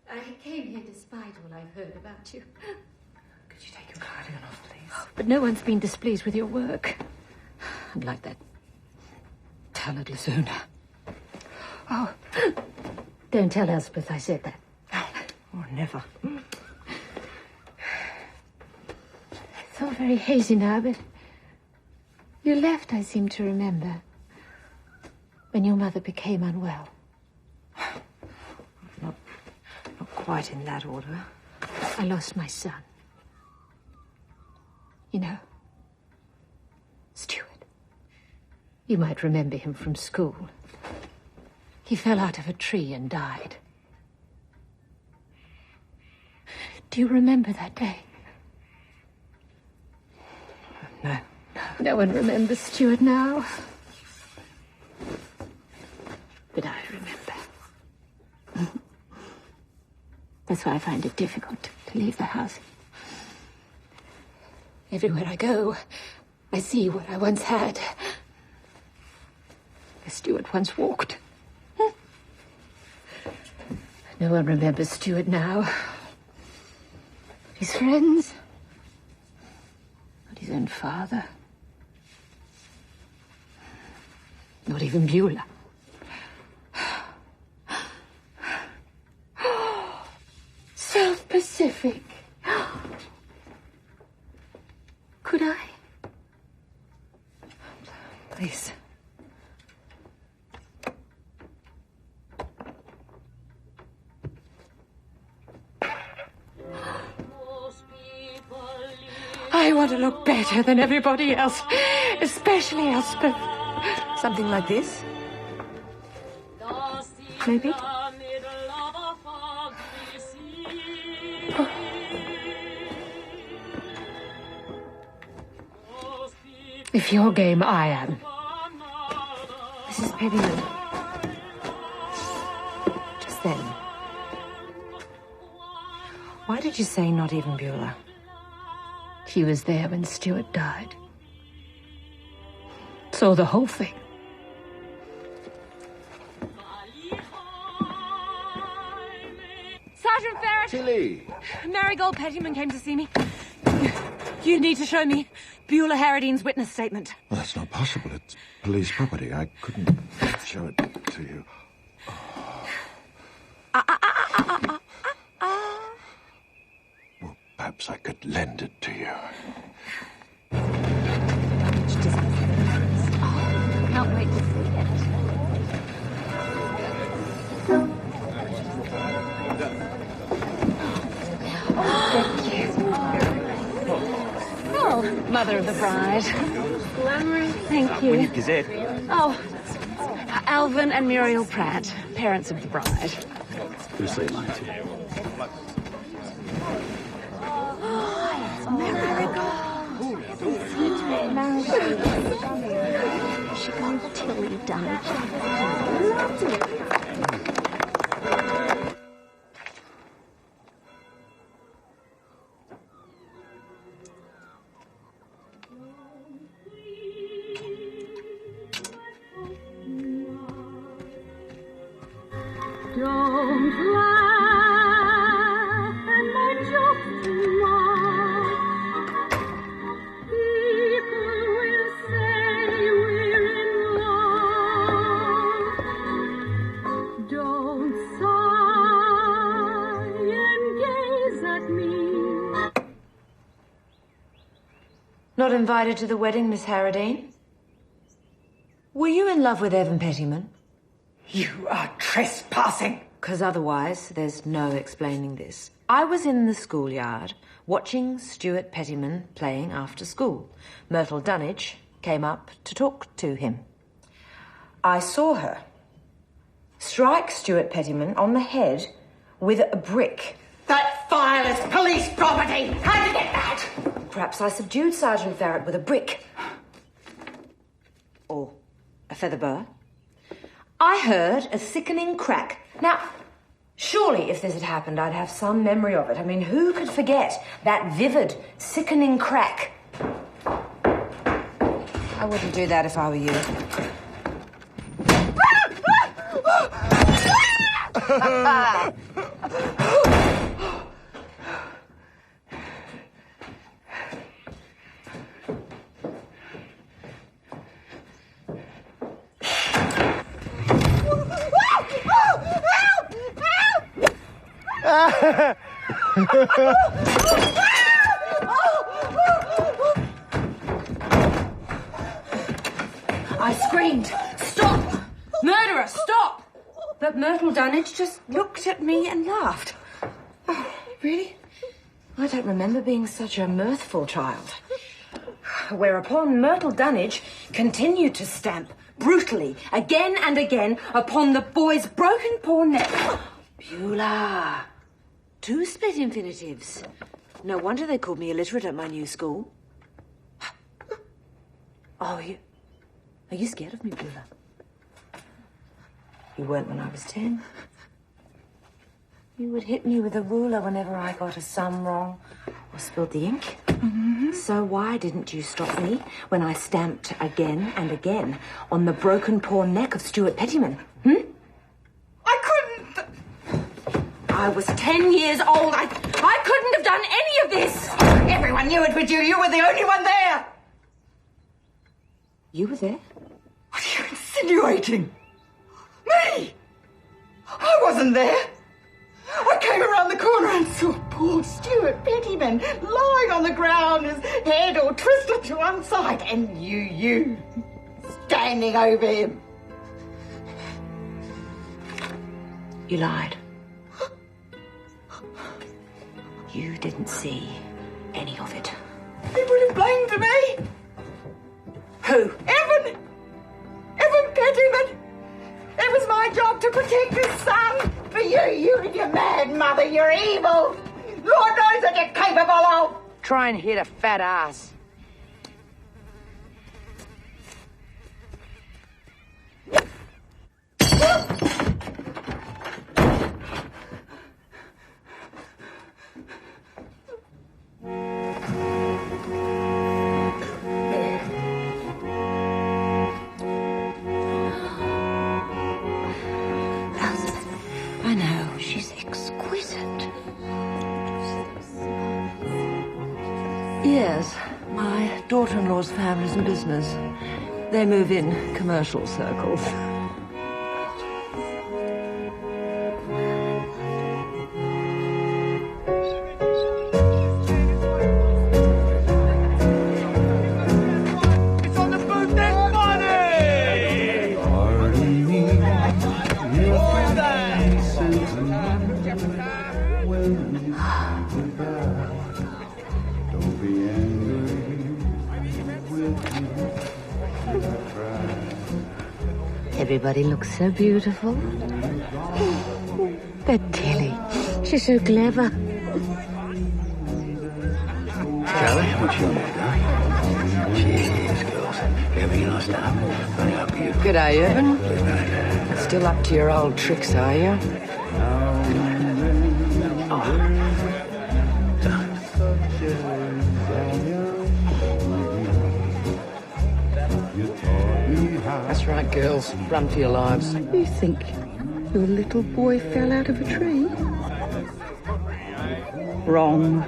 I came here despite all I've heard about you. Could you take your cardigan off, please? But no one's been displeased with your work. And like that talentless Una. Oh, don't tell Elspeth I said that. Oh, never. It's all very hazy now, but you left, I seem to remember, when your mother became unwell. Not quite in that order. I lost my son. You know, Stuart. You might remember him from school. He fell out of a tree and died. Do you remember that day? No. No one remembers Stuart now. But I remember. That's why I find it difficult to leave the house. Everywhere I go, I see what I once had. Where Stuart once walked. No one remembers Stuart now. His friends. Not his own father. Not even Beulah. South Pacific. Could I? Please. I want to look better than everybody else, especially Elspeth. Something like this? Maybe? If you're game, I am. Mrs. Pettyman. Just then. Why did you say not even Beulah? He was there when Stuart died. Saw the whole thing. Sergeant Ferret! Tilly! Marigold Pettyman came to see me. You need to show me Beulah Harradine's witness statement. Well, that's not possible. It's police property. I couldn't show it to you. Well, perhaps I could lend it to you. Can't wait to see it. Oh, mother of the bride. Glamorous. Thank you. Winnie Gazette. Oh, Alvin and Muriel Pratt, parents of the bride. Who's they, mate? She got Tilly done. Don't laugh at my jokes too much. People will say we're in love. Don't sigh and gaze at me. Not invited to the wedding, Miss Harradine? Were you in love with Evan Pettyman? You are trespassing. Because otherwise, there's no explaining this. I was in the schoolyard watching Stuart Pettyman playing after school. Myrtle Dunnage came up to talk to him. I saw her strike Stuart Pettyman on the head with a brick. That file is police property. How'd you get that? Perhaps I subdued Sergeant Farrett with a brick. Or a feather boa. I heard a sickening crack. Now, surely if this had happened, I'd have some memory of it. I mean, who could forget that vivid, sickening crack? I wouldn't do that if I were you. I screamed, "Stop! Murderer, stop!" But Myrtle Dunnage just looked at me and laughed. Oh, really? I don't remember being such a mirthful child. Whereupon Myrtle Dunnage continued to stamp brutally, again and again, upon the boy's broken poor neck. Beulah. 2 split infinitives. No wonder they called me illiterate at my new school. Oh, are you scared of me, Beulah? You weren't when I was 10. You would hit me with a ruler whenever I got a sum wrong or spilled the ink. So why didn't you stop me when I stamped again and again on the broken poor neck of Stuart Pettyman? I couldn't. I was 10 years old. I couldn't have done any of this. Everyone knew it was you. You were the only one there. You were there? What are you insinuating? Me? I wasn't there. I came around the corner and saw poor Stuart Pettyman lying on the ground, his head all twisted to one side, and you, standing over him. You lied. You didn't see any of it. He would have blamed me. Who? Evan Pettyman. It was my job to protect his son. For you and your mad mother, you're evil. Lord knows what you're capable of. Try and hit a fat ass. I know, she's exquisite. Yes, my daughter-in-law's family's in business. They move in commercial circles. It's on the bootleg money! Everybody looks so beautiful. But Tilly, she's so clever. Charlie, what you want, huh? Cheers, girls. Having a nice time. Funny how beautiful. G'day, Evan. Still up to your old tricks, are you? That's right, girls. Run for your lives. You think your little boy fell out of a tree? Wrong.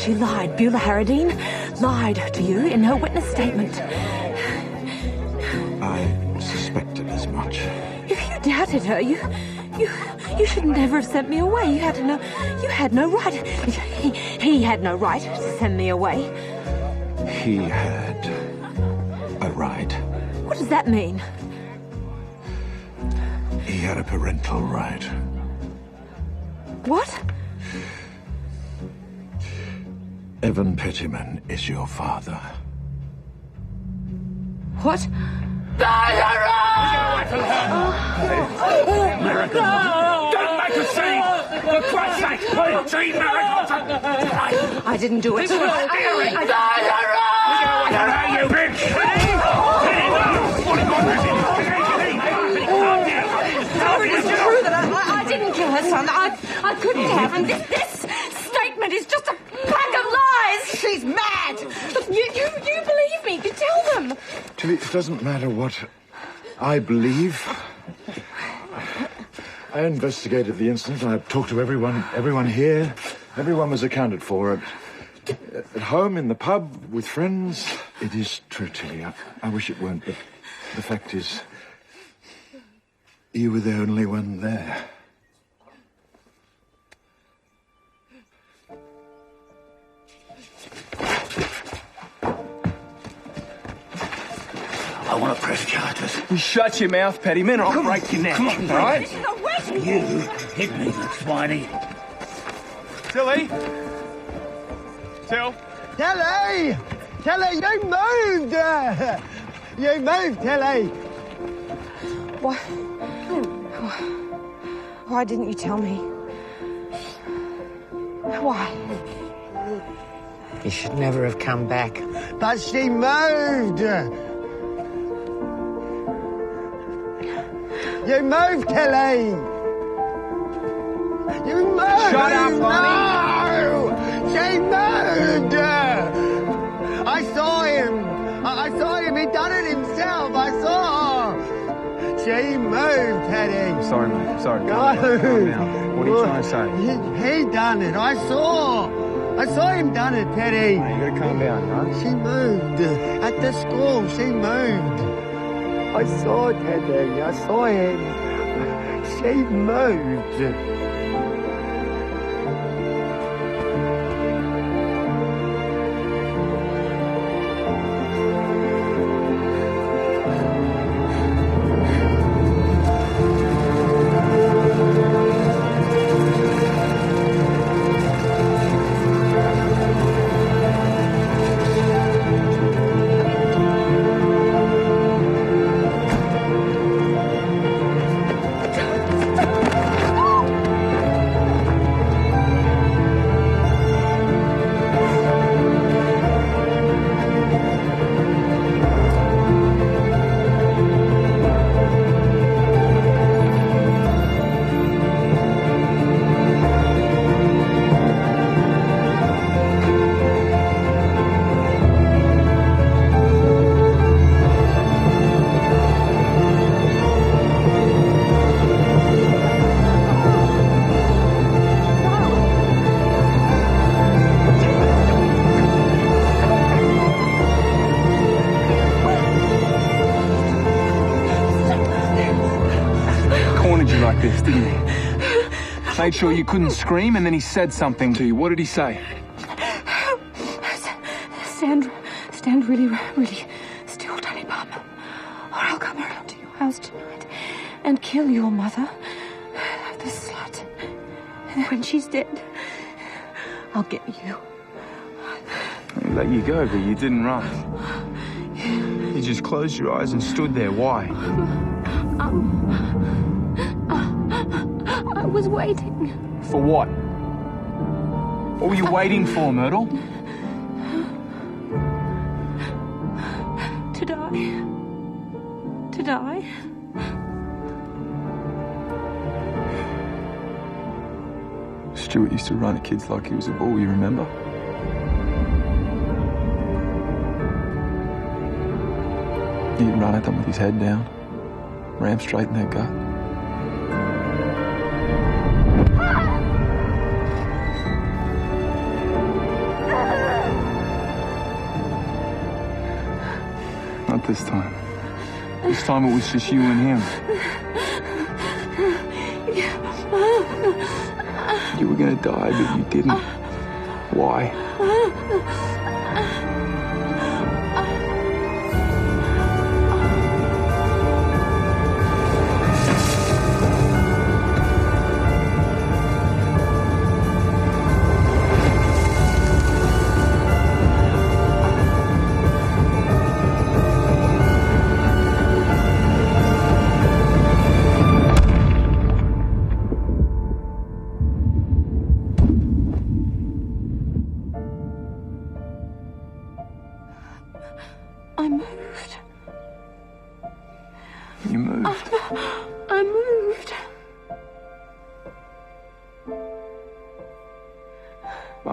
She lied. Beulah Harradine lied to you in her witness statement. I suspected as much. If you doubted her, you should never have sent me away. You had no right. He had no right to send me away. He had a right. What does that mean? He had a parental right. What? Evan Pettyman is your father. What? American! Don't make a scene! For Christ's I didn't do it. You bitch! It's true that I didn't kill her son. I couldn't have. And this statement is just a pack of lies. She's mad. Look, you believe me. You tell them. Julie, it doesn't matter what I believe. I investigated the incident. I've talked to everyone here. Everyone was accounted for. At home, in the pub, with friends. It is true, Tilly. I wish it weren't, but the fact is, you were the only one there. I want to press charges. You shut your mouth, Pettyman, or I'll break your neck. Come on, all right? You hit me, Swiney. Tilly? Till? Tilly! Tilly, you moved! You moved, Tilly! Why didn't you tell me? Why? You should never have come back. But she moved! You moved, Tilly! You moved! Shut up, Bonnie! No! She moved! I saw him! I saw him! He done it himself! I saw! She moved, Teddy! Sorry, mate. Sorry. No! Calm down. What are you trying to say? He done it! I saw him done it, Teddy! Mate, you gotta calm down, right? She moved. At the school, she moved. I saw Teddy. I saw him. She moved. Like this, didn't he? Made sure you couldn't scream, and then he said something to you. What did he say? Stand really, really still, Danny Bum, or I'll come around to your house tonight and kill your mother, the slut. And when she's dead, I'll get you. I let you go, but you didn't run. You just closed your eyes and stood there. Why? I was waiting. For what? What were you waiting for, Myrtle? To die. To die. Stuart used to run at kids like he was a bull, you remember? He'd run at them with his head down, ram straight in their gut. Not this time. This time it was just you and him. You were gonna die, but you didn't. Why?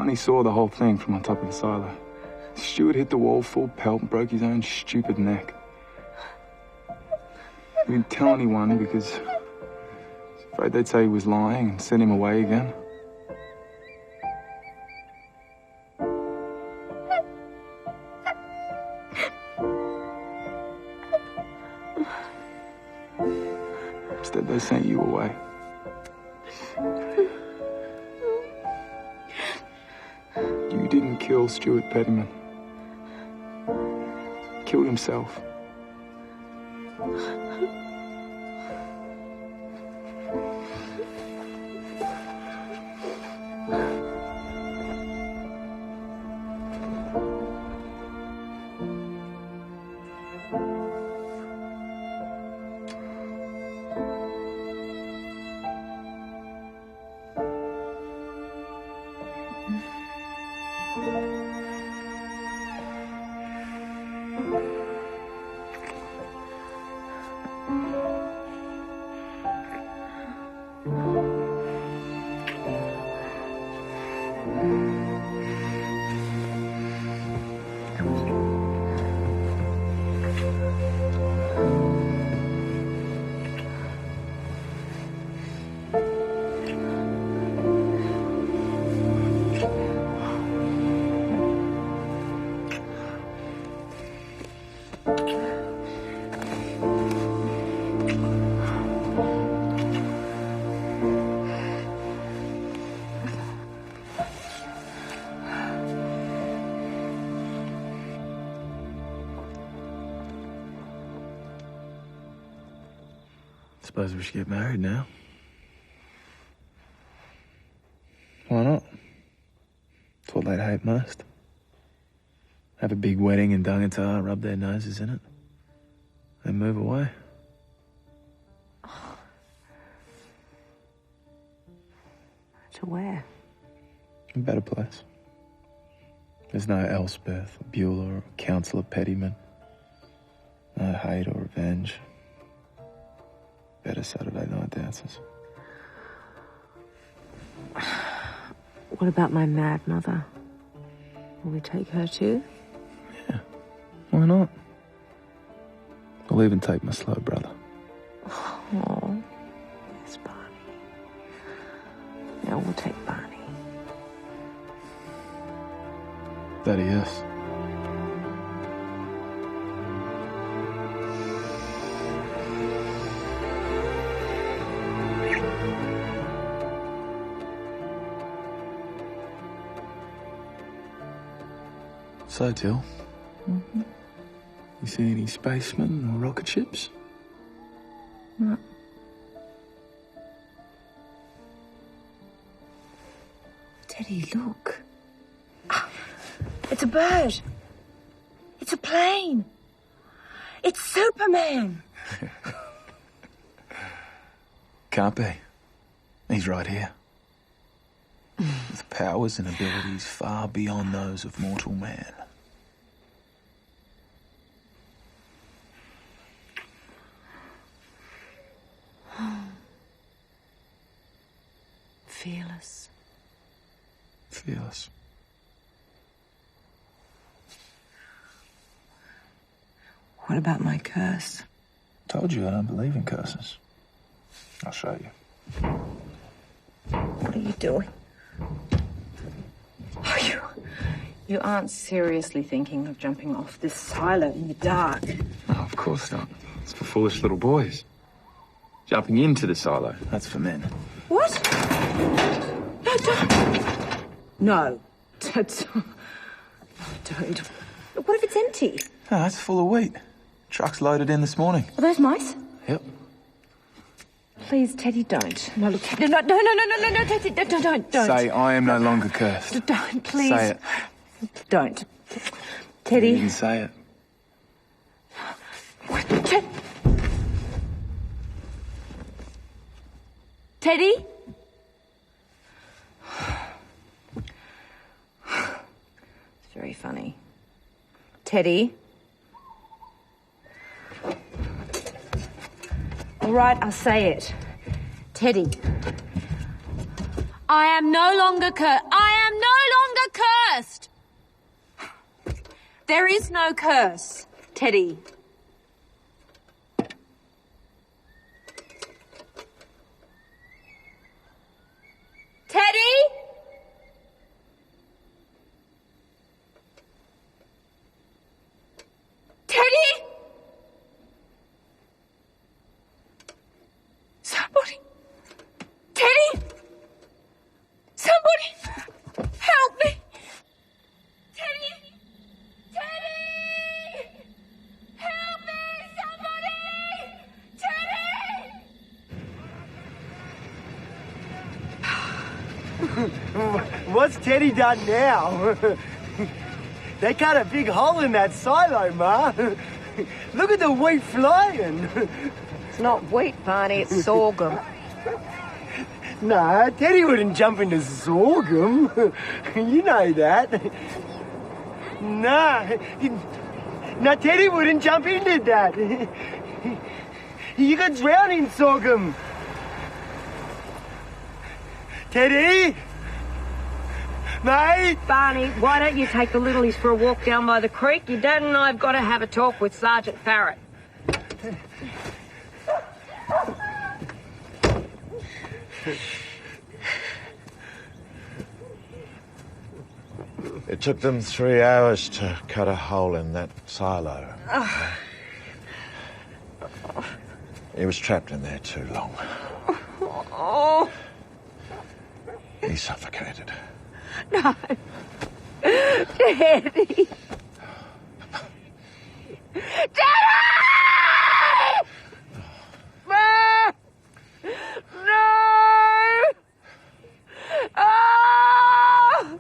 Whitey saw the whole thing from on top of the silo. Stuart hit the wall full pelt and broke his own stupid neck. He didn't tell anyone because he was afraid they'd say he was lying and send him away again. Instead, they sent you away. You didn't kill Stuart Pettyman. He killed himself. Suppose we should get married now. Why not? It's what they'd hate most. Have a big wedding in Dungatar, rub their noses in it, then move away. To where? A better place. There's no Elspeth, or Beulah, or Councillor Pettyman. No hate or revenge. Better Saturday night dances. What about my mad mother? Will we take her too? Why not? I'll even take my slow brother. Oh, yes, Barney. No, we'll take Barney. Daddy, yes. So, Till, you see any spacemen or rocket ships? No. Teddy, look. It's a bird. It's a plane. It's Superman. Can't be. He's right here. With powers and abilities far beyond those of mortal man. Fearless. Fearless. What about my curse? Told you I don't believe in curses. I'll show you. What are you doing? You aren't seriously thinking of jumping off this silo in the dark? No, of course not. It's for foolish little boys. Jumping into the silo, that's for men. What? No, don't. No. Don't. What if it's empty? No, it's full of wheat. Truck's loaded in this morning. Are those mice? Yep. Please, Teddy, don't. No, look, Teddy, no, Teddy, don't. Say, I am no longer cursed. Don't, please. Say it. Don't. Teddy. You didn't say it. Teddy? It's very funny. Teddy? All right, I'll say it. Teddy. I am no longer cursed. I am no longer cursed! There is no curse, Teddy. Teddy? Teddy? Somebody. Teddy? Somebody. Help me. Teddy? Teddy! Help me, somebody! Teddy! What's Teddy done now? They cut a big hole in that silo, Ma. Look at the wheat flying. It's not wheat, Barney, it's sorghum. No, Teddy wouldn't jump into sorghum. You know that. No, Teddy wouldn't jump into that. You could drown in sorghum. Teddy? Mate? Barney, why don't you take the littlies for a walk down by the creek? Your dad and I have got to have a talk with Sergeant Farrett. It took them 3 hours to cut a hole in that silo. He was trapped in there too long. Oh. He suffocated. No. Daddy. Daddy! No! No! Oh!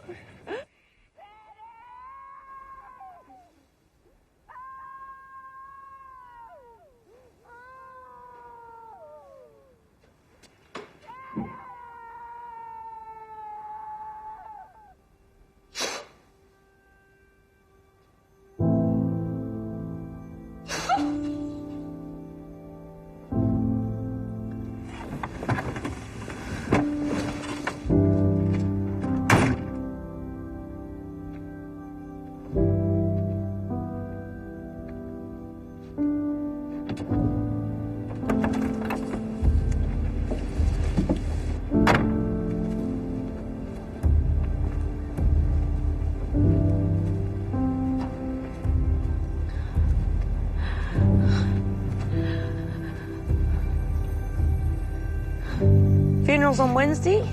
Funeral's on Wednesday.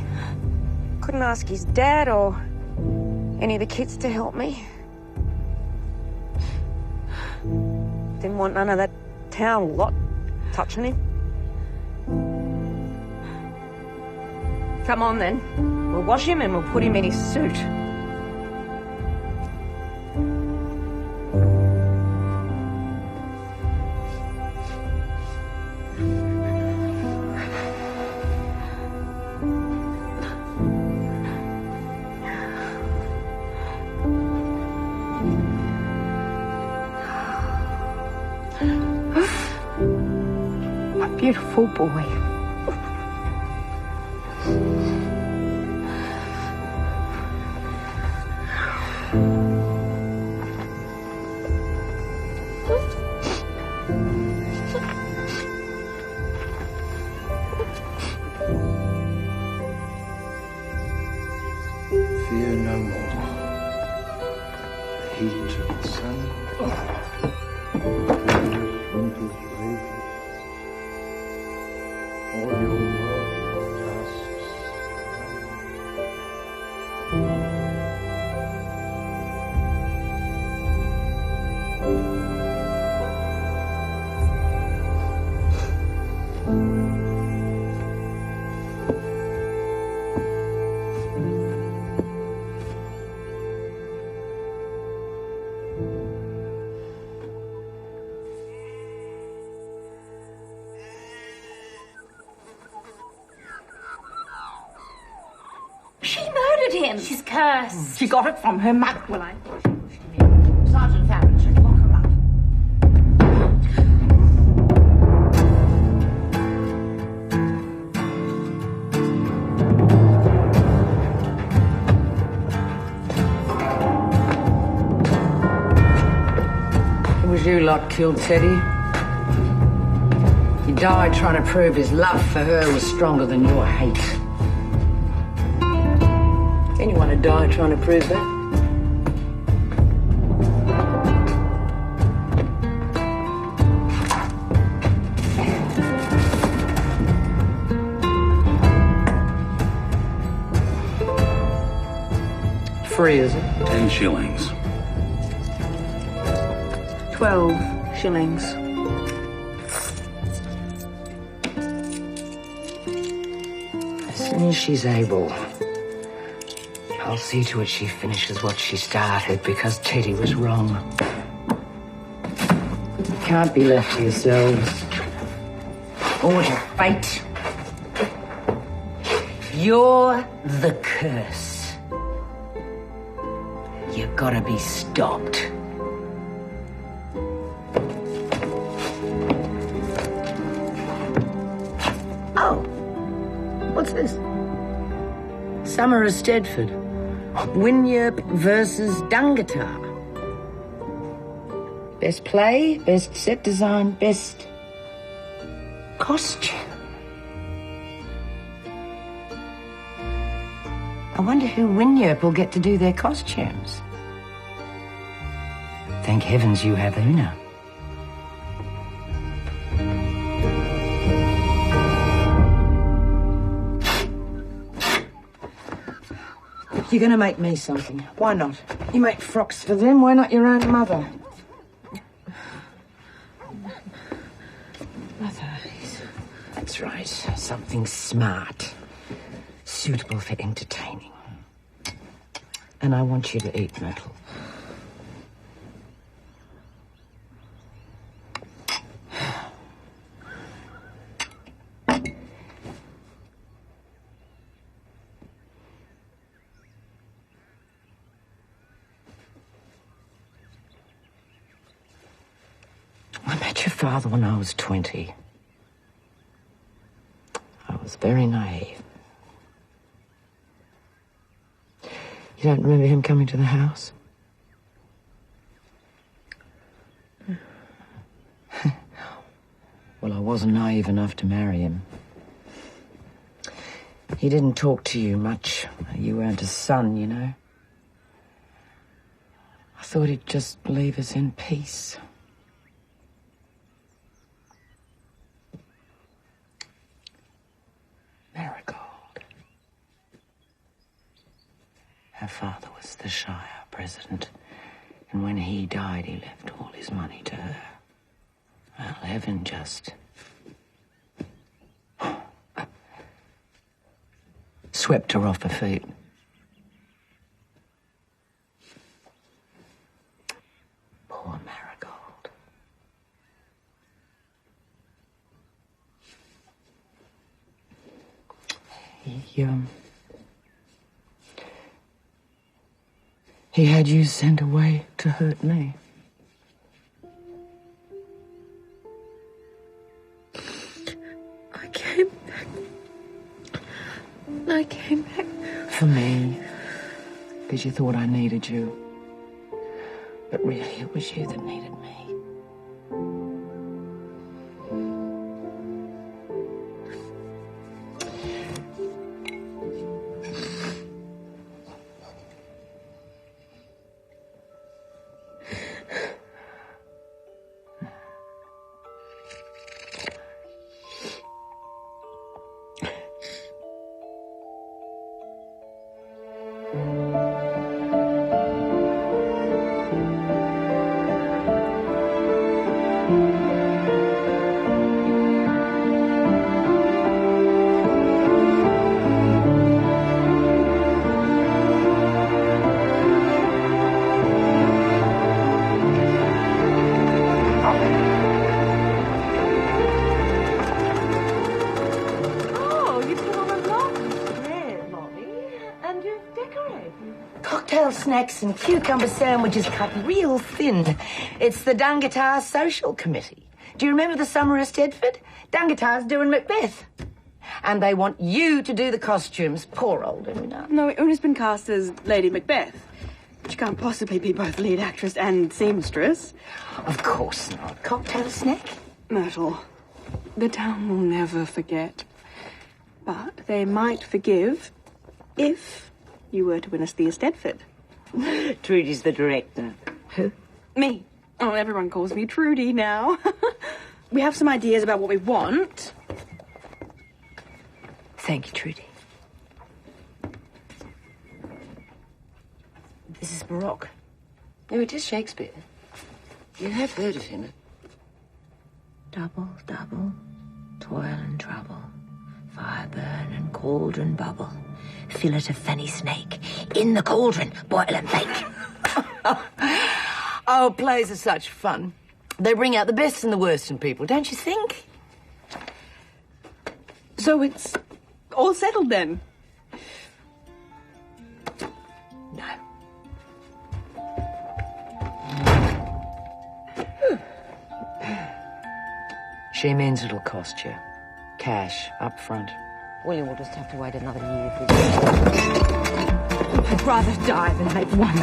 Couldn't ask his dad or any of the kids to help me. Didn't want none of that town lot touching him. Come on then. We'll wash him and we'll put him in his suit. Beautiful boy. Fear no more. The heat of the sun. Winter's rages. All your work tasks. She murdered him. She's cursed. She got it from her mother. Well, I... Sergeant Farrett should lock her up. suppose you lot killed Teddy? He died trying to prove his love for her was stronger than your hate. Anyone would die trying to prove that. Free, is it? 10 shillings. 12 shillings. As soon as she's able, I'll see to it she finishes what she started, because Teddy was wrong. You can't be left to yourselves. Or to fate. You're the curse. You've got to be stopped. Oh, what's this? Summer of Stedford. Winyerp versus Dungatar. Best play, best set design, best costume. I wonder who Winyerp will get to do their costumes. Thank heavens you have Una. You're going to make me something. Why not? You make frocks for them. Why not your own mother? Mother. That's right. Something smart. Suitable for entertaining. And I want you to eat, Myrtle. I met your father when I was 20. I was very naive. You don't remember him coming to the house? Well, I wasn't naive enough to marry him. He didn't talk to you much. You weren't his son, you know. I thought he'd just leave us in peace. Marigold. Her father was the Shire president, and when he died, he left all his money to her. Well, heaven just swept her off her feet. Poor Marigold. He had you sent away to hurt me. I came back. For me. Because you thought I needed you. But really, it was you that needed me. Snacks and cucumber sandwiches cut real thin. It's the Dungatar Social Committee. Do you remember the summer of Stedford? Dungatar's doing Macbeth. And they want you to do the costumes. Poor old Una. No, Una's been cast as Lady Macbeth. She can't possibly be both lead actress and seamstress. Of course not. Cocktail snack? Myrtle, the town will never forget. But they might forgive if you were to win us the Eisteddfod. Trudy's the director. Who? Me. Oh, everyone calls me Trudy now. We have some ideas about what we want. Thank you, Trudy. This is Baroque. No, it is Shakespeare. You have heard of him. Double, double, toil and trouble, fire burn and cauldron bubble, fillet of fenny snake, in the cauldron, boil and bake. Oh, plays are such fun. They bring out the best and the worst in people, don't you think? So it's all settled then? No. She means it'll cost you. Cash, up front. William will just have to wait another year for I'd rather die than make one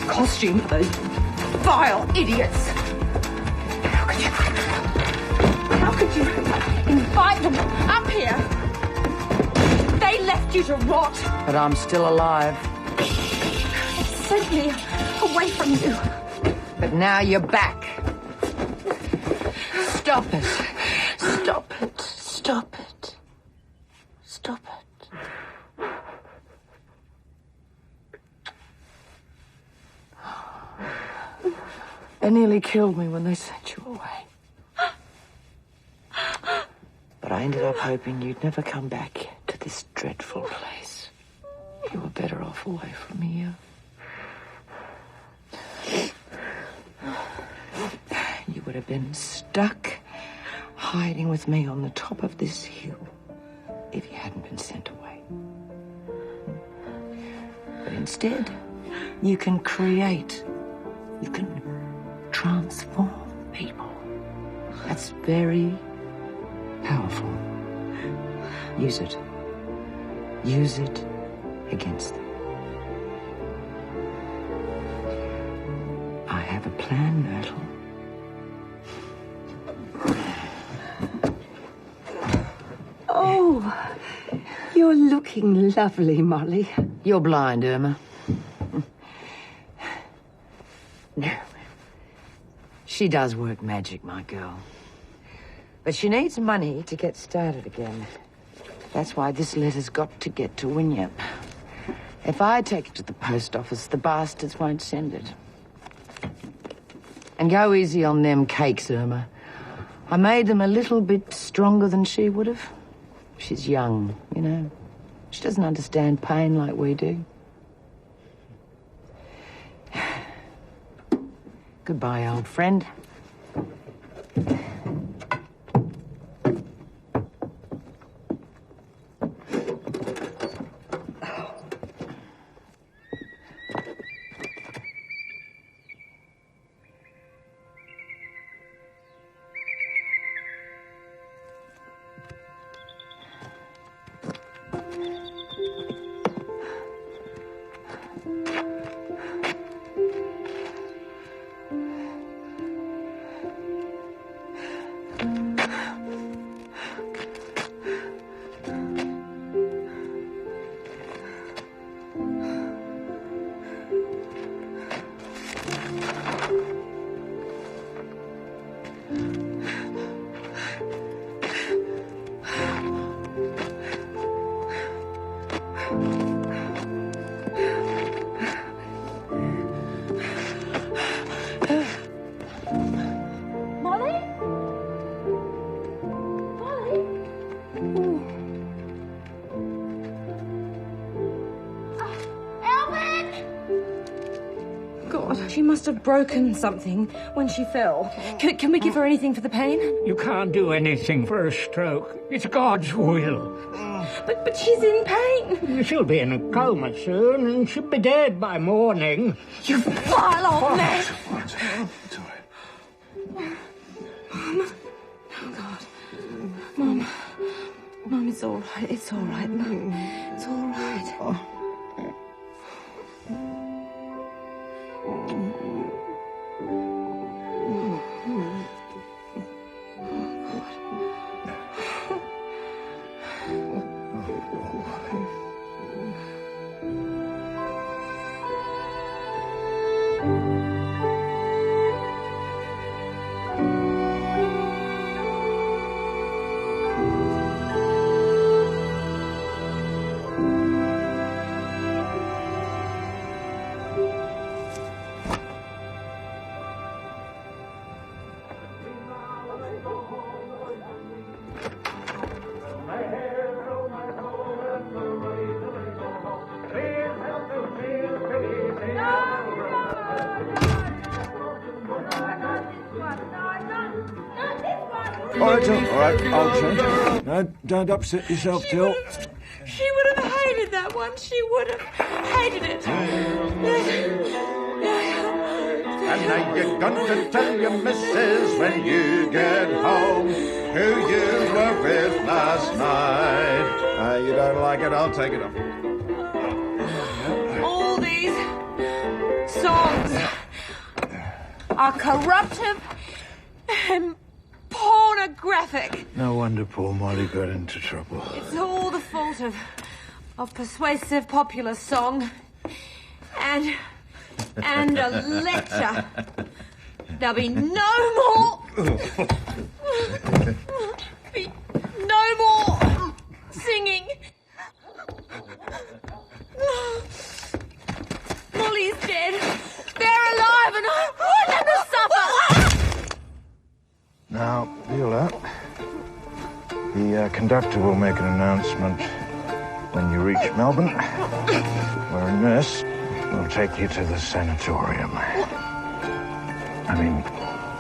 costume of those vile idiots. How could you invite them up here? They left you to rot. But I'm still alive. Sent me away from you. But now you're back. Stop it. Stop it. Stop it. Stop it. They nearly killed me when they sent you away. But I ended up hoping you'd never come back to this dreadful place. You were better off away from here. You would have been stuck hiding with me on the top of this hill if you hadn't been sent away. But instead, you can create, you can transform people. That's very powerful. Use it. Use it against them. I have a plan, Myrtle. Oh, you're looking lovely, Molly. You're blind, Irma. No. She does work magic, my girl. But she needs money to get started again. That's why this letter's got to get to Wynyard. If I take it to the post office, the bastards won't send it. And go easy on them cakes, Irma. I made them a little bit stronger than she would have. She's young, you know. She doesn't understand pain like we do. Goodbye, old friend. She must have broken something when she fell. Can we give her anything for the pain? You can't do anything for a stroke. It's God's will. But she's in pain. She'll be in a coma soon, and she'll be dead by morning. You vile old man! It's all right. Mom. Oh, God. Mom. Mom, it's all right. It's all right, Mom. It's all right. All right, I'll change. No, don't upset yourself, Till. She would have hated that one. She would have hated it. And now you're going to tell your missus when you get home who you were with last night. You don't like it, I'll take it off. All these songs are corruptive and pornographic. No wonder poor Molly got into trouble. It's all the fault of persuasive popular song and a lecture. There'll be no more singing. Molly's dead. They're alive and I want them to suffer. Now, Beulah, the conductor will make an announcement when you reach Melbourne, where a nurse will take you to the sanatorium.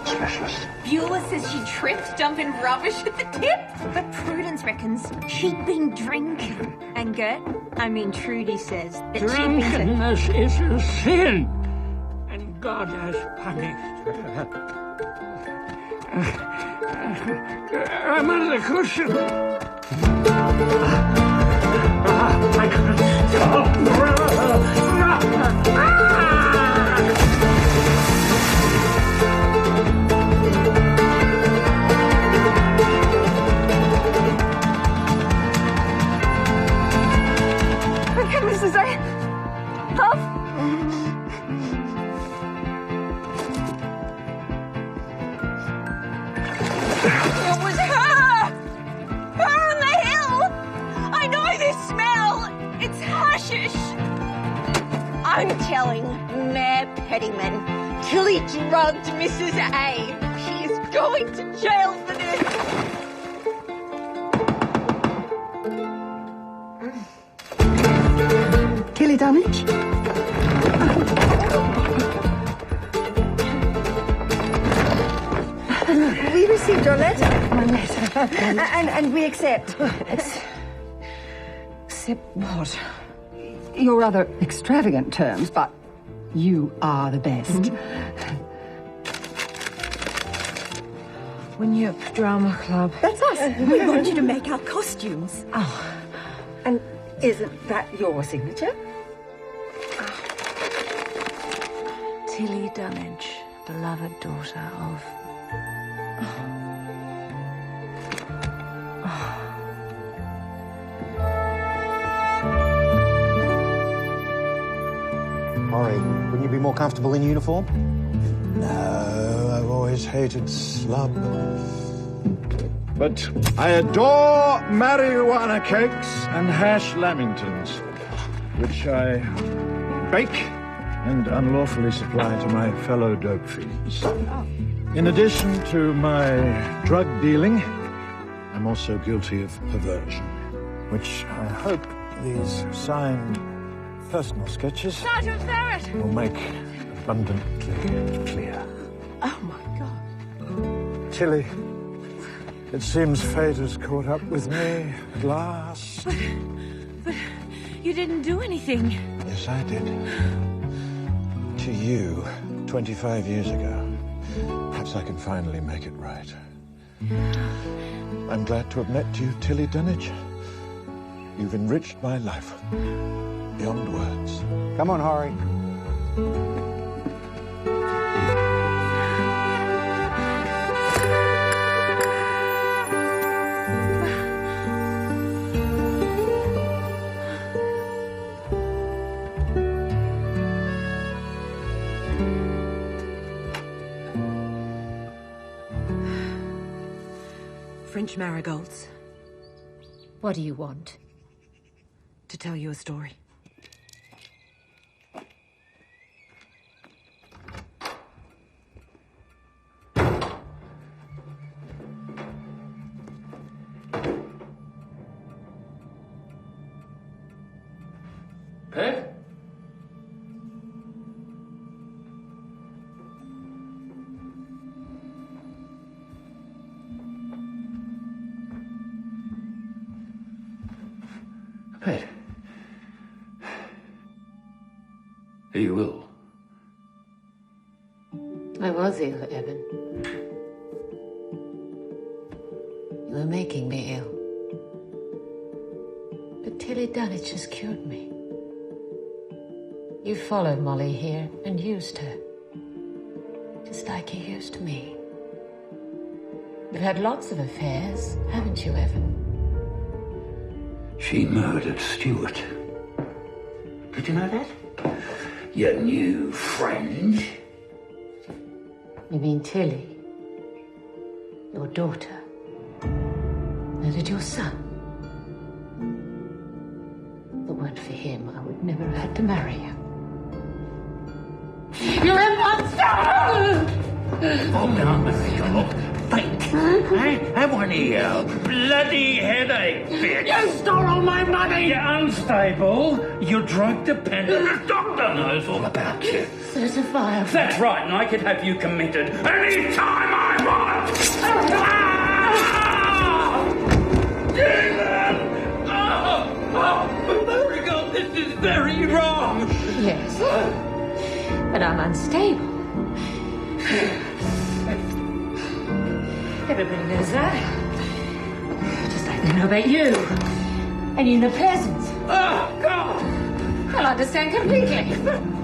Specialist. Beulah says she tripped dumping rubbish at the tip. But Prudence reckons she'd been drinking. And Trudy says that she'd been... Drunkenness is a sin, and God has punished her. I'm under the cushion. I can't stop. Mrs. A. Huff? It was her! Her on the hill! I know this smell! It's hashish! I'm telling Mayor Pettyman, Tilly drugged Mrs. A. She is going to jail for this! Tilly Dunnage? We received your letter. My letter. And we accept. Accept what? Your rather extravagant terms, but you are the best. Winyup Drama Club. That's us. We want you to make our costumes. Oh, and isn't that your signature? Tilly Dunnage, beloved daughter of... Maury, wouldn't you be more comfortable in uniform? No, I've always hated slub. But I adore marijuana cakes and hash lamingtons, which I bake and unlawfully supply to my fellow dope fiends. In addition to my drug dealing, I'm also guilty of perversion, which I hope these signed personal sketches Sergeant Ferret! will make abundantly clear. Oh, my God. Tilly, it seems fate has caught up with me at last. But you didn't do anything. Yes, I did. To you, 25 years ago. Perhaps I can finally make it right. I'm glad to have met you, Tilly Dunnage. You've enriched my life beyond words. Come on, Hari. French marigolds. What do you want? To tell you a story. Pet? Are you ill? I was ill, Evan. You were making me ill. But Tilly Dunnage has cured me. You followed Molly here and used her. Just like you used me. You've had lots of affairs, haven't you, Evan? She murdered Stuart. Did you know that? Your new friend? You mean Tilly? Your daughter? Murdered your son? If it weren't for him, I would never have had to marry you. You're a monster! Calm down, Mrs. Sherlock. Think. Have one of your bloody headache fits. You stole all my money! You're unstable, you're drug dependent. The doctor knows all about you. Certifiable. That's right, and I could have you committed any time I want! Demon! Oh, Marigold, this is very wrong. Yes. But I'm unstable. Everybody knows that. Just like they know about you. And you and the peasants. Oh, God! I'll understand completely.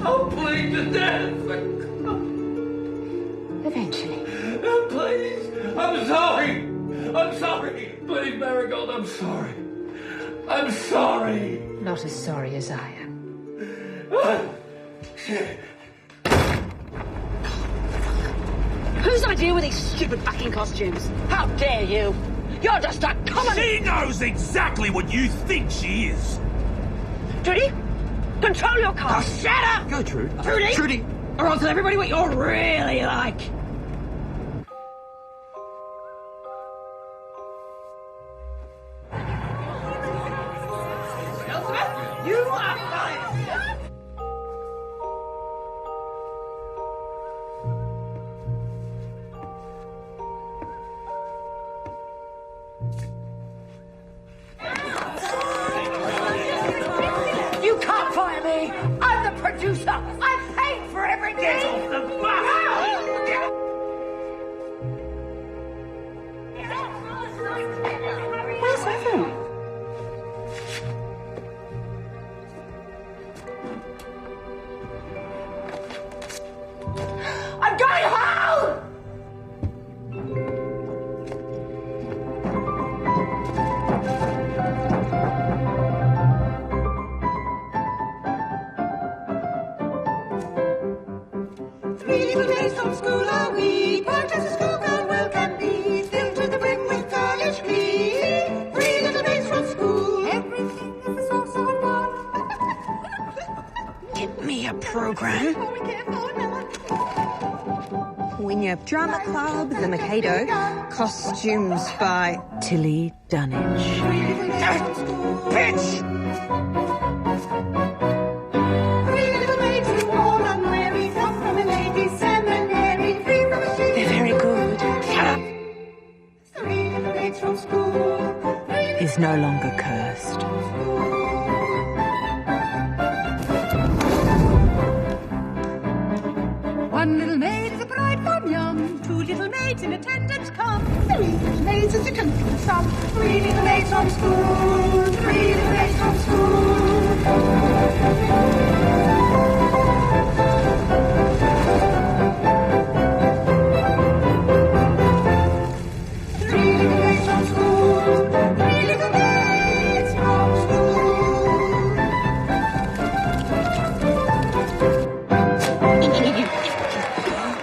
I'll bleed to death. Eventually. Oh, please. I'm sorry. I'm sorry. Please, Marigold, I'm sorry. I'm sorry. Not as sorry as I am. Whose idea were these stupid backing costumes? How dare you? You're just a common... She knows exactly what you think she is. Trudy, control your car. Oh, Shut up! Gertrude. Trudy! Trudy! Or I'll tell everybody what you're really like. You are fired! You can't fire me! I'm the producer! I'm paid for everything! Get off the bus! Where's Evan? I'm going home! Three little days from school are we, bright as a schoolgirl well can be, filled to the brim with girlish glee. 3 little days from school, everything is so fun. Get me a program. When you have drama club, the Mikado, costumes by Tilly Dunnage. Bitch! 3 little maids who all unwary, come from a ladies' seminary, free from a shame. They're very good. Shut up! 3 little maids from school. Is no longer cursed. One little maid is a bride from young, 2 little maids in attendance come, 3 little maids as a gentleman's son, 3 little maids from school, 3 little maids from school.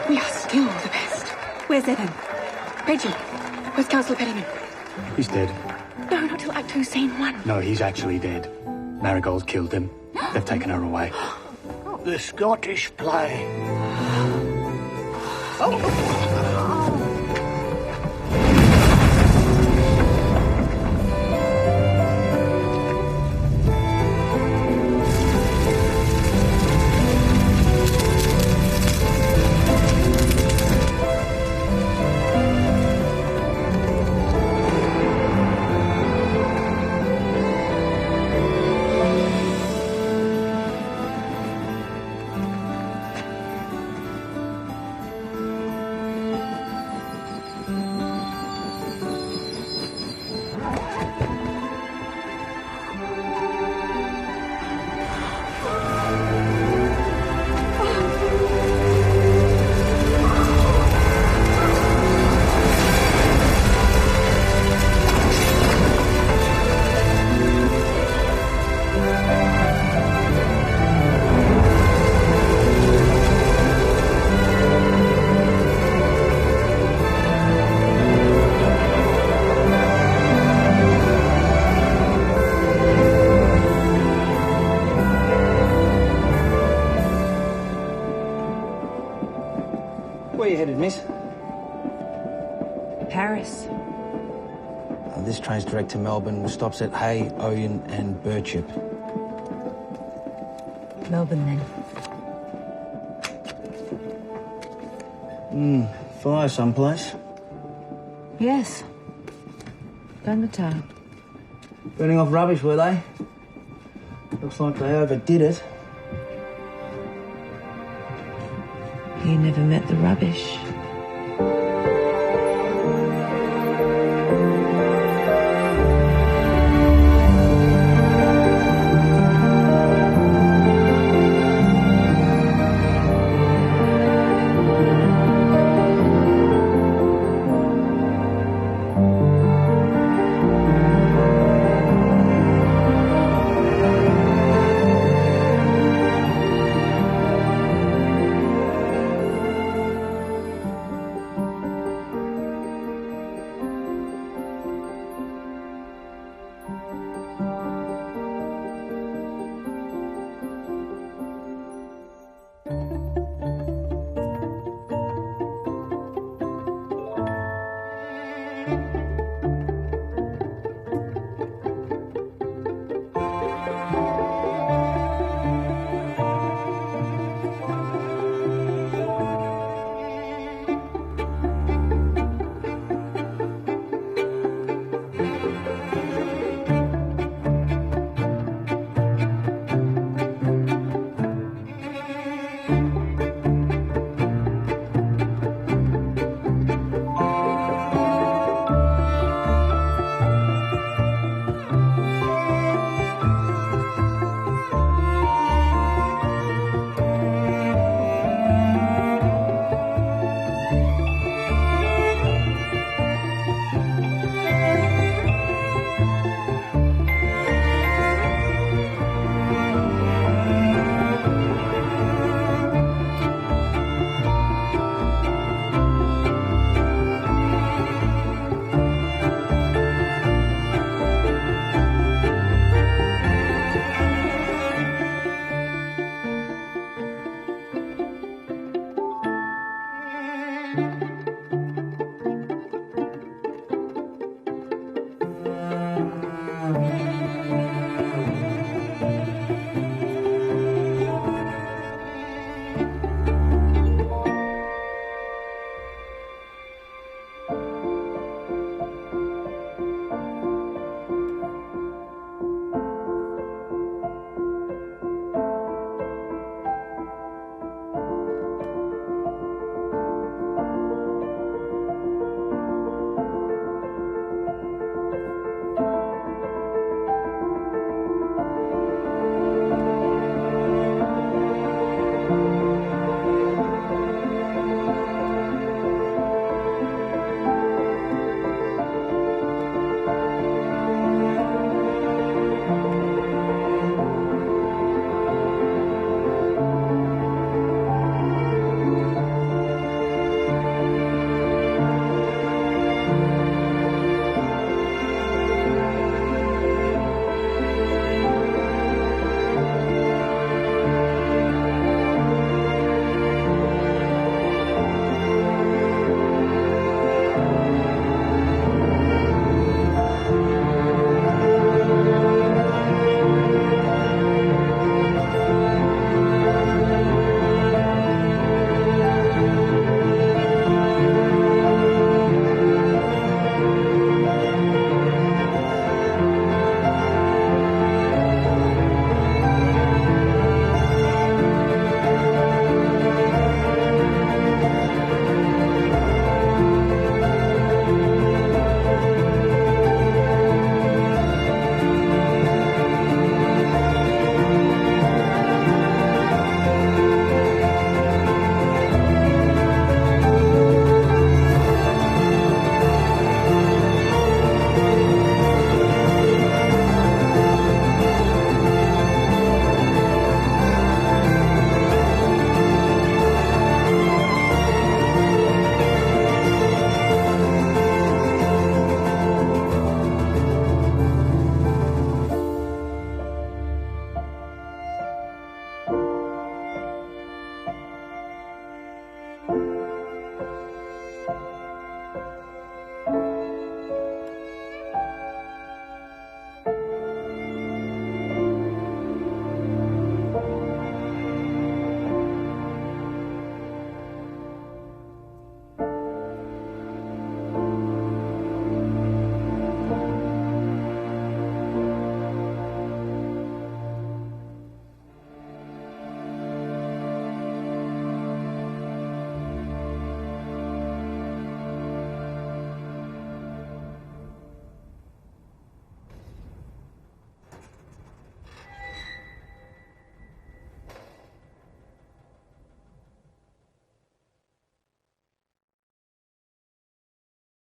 We are still the best. Where's Evan? Rachel, where's Councillor Pettyman? He's dead. No, not till Act 2, Scene 1. No, he's actually dead. Marigold killed him. They've taken her away. The Scottish play. Where you headed, miss? Paris. This train's direct to Melbourne. Stops at Hay, Oyen and Birchip. Melbourne, then. Fire someplace. Yes. Down the town. Burning off rubbish, were they? Looks like they overdid it. You never met the rubbish.